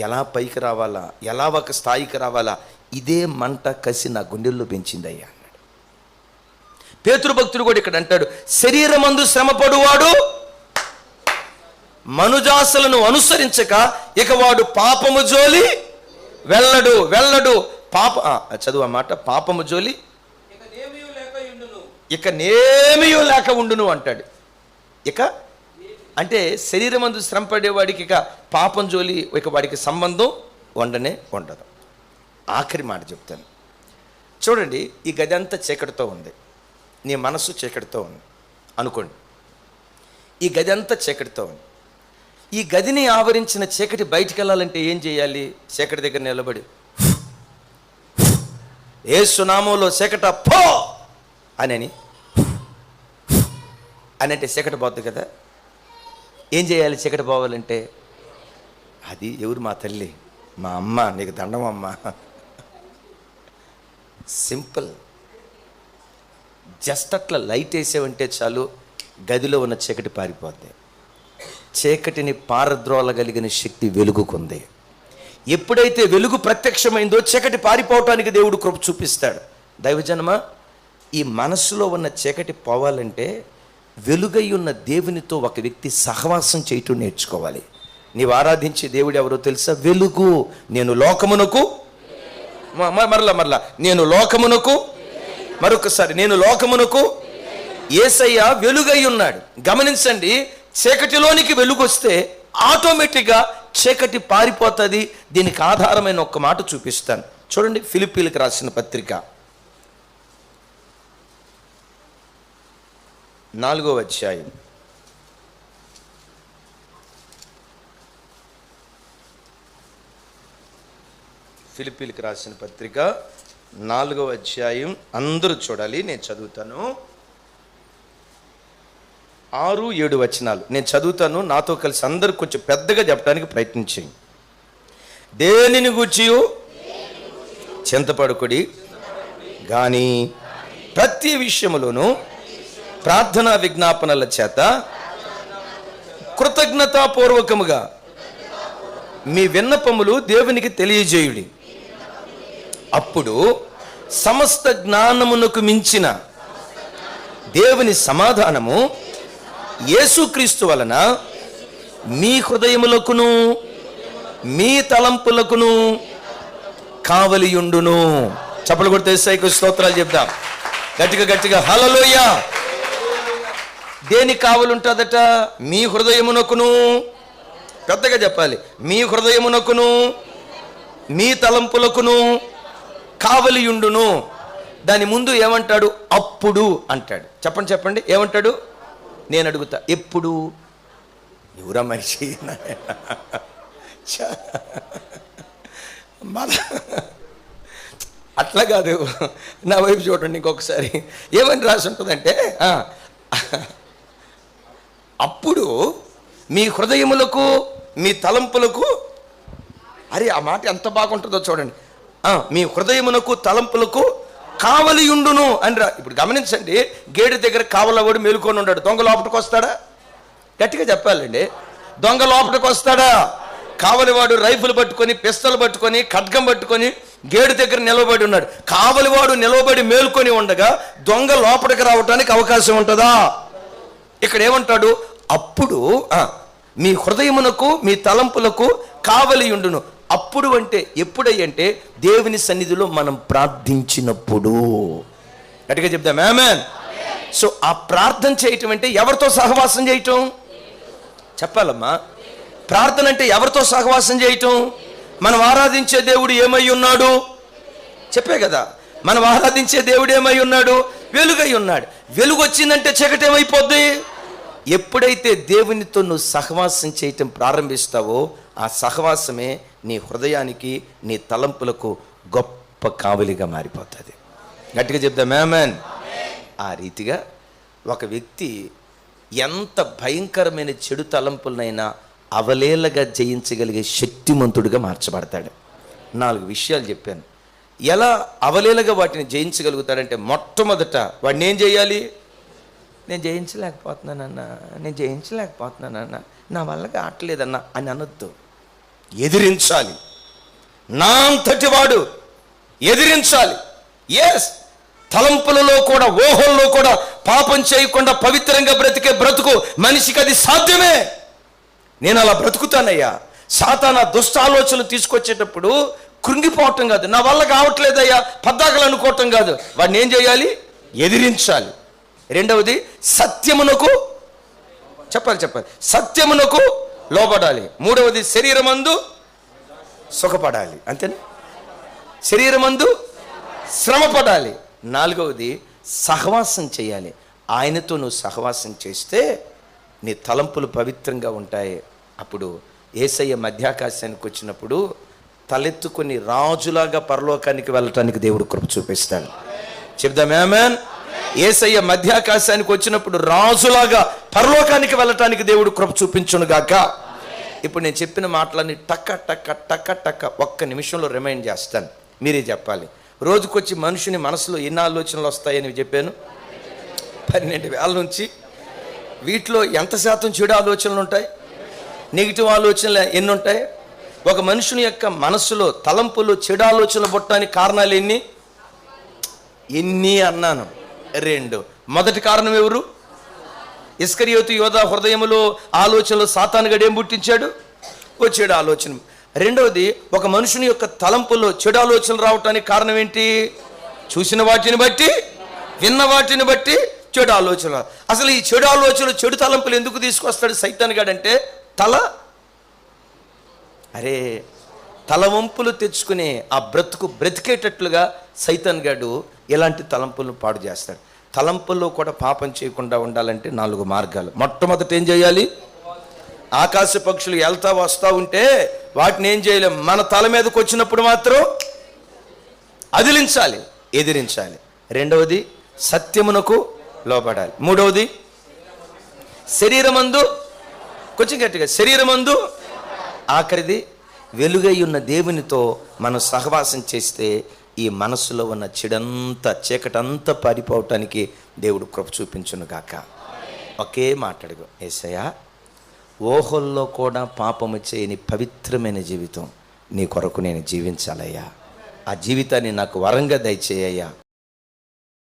ఎలా పైకి రావాలా, ఎలా ఒక స్థాయికి రావాలా, ఇదే మంట కసి నా గుండెల్లో పెంచిందయ్యా అన్నాడు. పేతురు భక్తుడు కూడా ఇక్కడ అంటాడు, శరీరమందు శ్రమపడువాడు మనుజాసలను అనుసరించక ఇక వాడు పాపము జోలి వెళ్ళడు. చదువు మాట. పాపము జోలి ఇక నేమియూ లేక ఉండును అంటాడు. ఇక అంటే శరీరమందు శ్రమ పడేవాడికి ఇక పాపం జోలి ఇక వాడికి సంబంధం ఉండదు. ఆఖరి మాట చెప్తాను చూడండి. ఈ గది అంతా చీకటితో ఉంది, నీ మనస్సు చీకటితో ఉంది అనుకోండి. ఈ గది అంతా చీకటితో ఉంది. ఈ గదిని ఆవరించిన చీకటి బయటికి వెళ్ళాలంటే ఏం చేయాలి? చీకటి దగ్గర నిలబడి యేసు నామములో చీకట పో అని అంటే చీకటి పోద్ది కదా. ఏం చేయాలి చీకటి పోవాలంటే? అది ఎవరు? మా తల్లి, మా అమ్మ. నీకు దండం అమ్మ. సింపుల్. జస్ట్ అట్లా లైట్ వేసేవంటే చాలు, గదిలో ఉన్న చీకటి పారిపోద్ది. చీకటిని పారద్రోలగలిగిన శక్తి వెలుగుకుంది. ఎప్పుడైతే వెలుగు ప్రత్యక్షమైందో చీకటి పారిపోవటానికి దేవుడు కృప చూపిస్తాడు. దైవజనమ, ఈ మనసులో ఉన్న చీకటి పోవాలంటే వెలుగై ఉన్న దేవునితో ఒక వ్యక్తి సహవాసం చేయటం నేర్చుకోవాలి. నీవు ఆరాధించే దేవుడు ఎవరో తెలుసా? వెలుగు. నేను లోకమునకు మరలా నేను లోకమునకు, మరొకసారి నేను లోకమునకు. యేసయ్య వెలుగై ఉన్నాడు. గమనించండి, చీకటిలోనికి వెలుగు వస్తే ఆటోమేటిక్గా చీకటి పారిపోతుంది. దీనికి ఆధారమైన ఒక్క మాట చూపిస్తాను చూడండి. ఫిలిప్పీలకు రాసిన పత్రిక 4వ అధ్యాయం. ఫిలిప్పీలకు రాసిన పత్రిక 4వ అధ్యాయం. అందరూ చూడాలి, నేను చదువుతాను. 6, 7 వచనాలు నేను చదువుతాను. నాతో కలిసి అందరూ కొంచెం పెద్దగా చెప్పడానికి ప్రయత్నించండి. దేనిని గూర్చి చింతపడకుడి కానీ ప్రతి విషయములోనూ ప్రార్థనా విజ్ఞాపనల చేత కృతజ్ఞతాపూర్వకముగా మీ విన్నపములు దేవునికి తెలియజేయుడి. అప్పుడు సమస్త జ్ఞానమునకు మించిన దేవుని సమాధానము యేసుక్రీస్తు వలన మీ హృదయములకును మీ తలంపులకును కావలియుండును. చప్పలు కొడితే యేసయ్యకు స్తోత్రాలు చెప్దాం. గట్టిగా హల్లెలూయా. దేనికి కావలుంటుందట? మీ హృదయమునకును. పెద్దగా చెప్పాలి. మీ హృదయమునకును మీ తలంపులకును కావలియుండును. దాని ముందు ఏమంటాడు? అప్పుడు అంటాడు. చెప్పండి ఏమంటాడు? నేను అడుగుతా, ఎప్పుడు? ఎవరా మనిషి? అట్లా కాదు, నా వైపు చూడండి ఇంకొకసారి. ఏమని రాసి ఉంటుందంటే, అప్పుడు మీ హృదయములకు మీ తలంపులకు. అరే, ఆ మాట ఎంత బాగుంటుందో చూడండి. మీ హృదయమునకు తలంపులకు కావలియుండును అని రా. ఇప్పుడు గమనించండి, గేటు దగ్గర కావలవాడు మేలుకొని ఉన్నాడు. దొంగ లోపలికి వస్తాడా? గట్టిగా చెప్పాలండి. దొంగ లోపలికి వస్తాడా? కావలివాడు రైఫిల్ పట్టుకొని, పిస్తలు పట్టుకొని, ఖడ్గం పట్టుకొని గేటు దగ్గర నిలబడి ఉన్నాడు. కావలివాడు నిలబడి మేలుకొని ఉండగా దొంగ లోపలికి రావడానికి అవకాశం ఉంటుందా? ఇక్కడ ఏమంటాడు? అప్పుడు మీ హృదయమునకు మీ తలంపులకు కావలియుండును. అప్పుడు అంటే ఎప్పుడంటే దేవుని సన్నిధిలో మనం ప్రార్థించినప్పుడు. గట్టిగా చెప్దాం ఆమేన్. సో ఆ ప్రార్థన చేయటం అంటే ఎవరితో సహవాసం చేయటం? చెప్పాలమ్మా. ప్రార్థన అంటే ఎవరితో సహవాసం చేయటం? మనం ఆరాధించే దేవుడు ఏమై ఉన్నాడు? చెప్పే కదా, మనం ఆరాధించే దేవుడు ఏమై ఉన్నాడు? వెలుగై ఉన్నాడు. వెలుగు వచ్చిందంటే చీకటి ఏమైపోద్ది? ఎప్పుడైతే దేవునితో నువ్వు సహవాసం చేయటం ప్రారంభిస్తావో ఆ సహవాసమే నీ హృదయానికి నీ తలంపులకు గొప్ప కావలిగా మారిపోతుంది. గట్టిగా చెప్దాం ఆమేన్. ఆ రీతిగా ఒక వ్యక్తి ఎంత భయంకరమైన చెడు తలంపులనైనా అవలేలగా జయించగలిగే శక్తిమంతుడిగా మార్చబడతాడు. 4 విషయాలు చెప్పాను. ఎలా అవలేలగా వాటిని జయించగలుగుతాడంటే, మొట్టమొదట వాడిని ఏం చేయాలి? నేను జయించలేకపోతున్నానన్నా, నా వల్ల కావట్లేదన్నా అని అనొద్దు. ఎదిరించాలి. నా అంతటి వాడు ఎదిరించాలి. ఎస్, తలంపులలో కూడా ఊహల్లో కూడా పాపం చేయకుండా పవిత్రంగా బ్రతికే బ్రతుకు మనిషికి అది సాధ్యమే. నేను అలా బ్రతుకుతానయ్యా. సాతాను దుష్ట ఆలోచనలు తీసుకొచ్చేటప్పుడు కృంగిపోవటం కాదు, నా వల్ల కావట్లేదయ్యా పద్దాకలు అనుకోవటం కాదు. వాడిని ఏం చేయాలి? ఎదిరించాలి. రెండవది సత్యమునకు చెప్పాలి, సత్యమునకు లోబడాలి. మూడవది శరీరమందు సుఖపడాలి. అంతేనా? శరీరమందు శ్రమపడాలి. నాలుగవది సహవాసం చేయాలి. ఆయనతో నువ్వు సహవాసం చేస్తే నీ తలంపులు పవిత్రంగా ఉంటాయి, అప్పుడు యేసయ్య మధ్యాకాశానికి వచ్చినప్పుడు తలెత్తుకొని రాజులాగా పరలోకానికి వెళ్ళటానికి దేవుడు కృప చూపిస్తాడు. చెప్దాం ఆమేన్. యేసయ్య మధ్యాకాశానికి వచ్చినప్పుడు రాజులాగా పరలోకానికి వెళ్ళటానికి దేవుడు కృప చూపించును గాక. ఇప్పుడు నేను చెప్పిన మాటలన్నీ టక్క టక్క టక్క టక్క ఒక్క నిమిషంలో రిమైండ్ చేస్తాను, మీరే చెప్పాలి. రోజుకొచ్చి మనుషుని మనసులో ఎన్ని ఆలోచనలు వస్తాయని చెప్పాను? 12,000 నుంచి. వీటిలో ఎంత శాతం చెడు ఆలోచనలు ఉంటాయి? నెగిటివ్ ఆలోచనలు ఎన్ని ఉంటాయి? ఒక మనుషుని యొక్క మనసులో తలంపులు చెడు ఆలోచనలు పుట్టడానికి కారణాలు ఎన్ని అన్నాను? 2. మొదటి కారణం ఎవరు? ఇస్కరియోతు యోధా హృదయములో ఆలోచనలు సాతానుగాడు ఏం పుట్టించాడు? ఓ చెడు ఆలోచన. రెండవది, ఒక మనుషుని యొక్క తలంపులో చెడు ఆలోచనలు రావటానికి కారణం ఏంటి? చూసిన వాటిని బట్టి, విన్న వాటిని బట్టి చెడు ఆలోచనలు. అసలు ఈ చెడు ఆలోచనలు, చెడు తలంపులు ఎందుకు తీసుకొస్తాడు సైతానుగాడు అంటే తలవంపులు తెచ్చుకునే ఆ బ్రతికేటట్లుగా సైతానుగాడు ఇలాంటి తలంపులను పాడు చేస్తాడు. తలంపుల్లో కూడా పాపం చేయకుండా ఉండాలంటే 4 మార్గాలు. మొట్టమొదట ఏం చేయాలి? ఆకాశ పక్షులు వెళ్తా వస్తూ ఉంటే వాటిని ఏం చేయలేం, మన తల మీదకి వచ్చినప్పుడు మాత్రం అదిలించాలి, ఎదిరించాలి. రెండవది, సత్యమునకు లోబడాలి. మూడవది, శరీరమందు, కొంచెం గట్టిగా, శరీరమందు. ఆఖరిది, వెలుగై ఉన్న దేవునితో మనం సహవాసం చేస్తే ఈ మనసులో ఉన్న చెడంతా, చీకటంతా పారిపోవటానికి దేవుడు కృప చూపించును గాక. ఒకే మాట్లాడుకో, యేసయ్యా ఊహల్లో కూడా పాపము చేయని పవిత్రమైన జీవితం నీ కొరకు నేను జీవించాలయ్యా. ఆ జీవితాన్ని నాకు వరంగా దయచేయ్యా.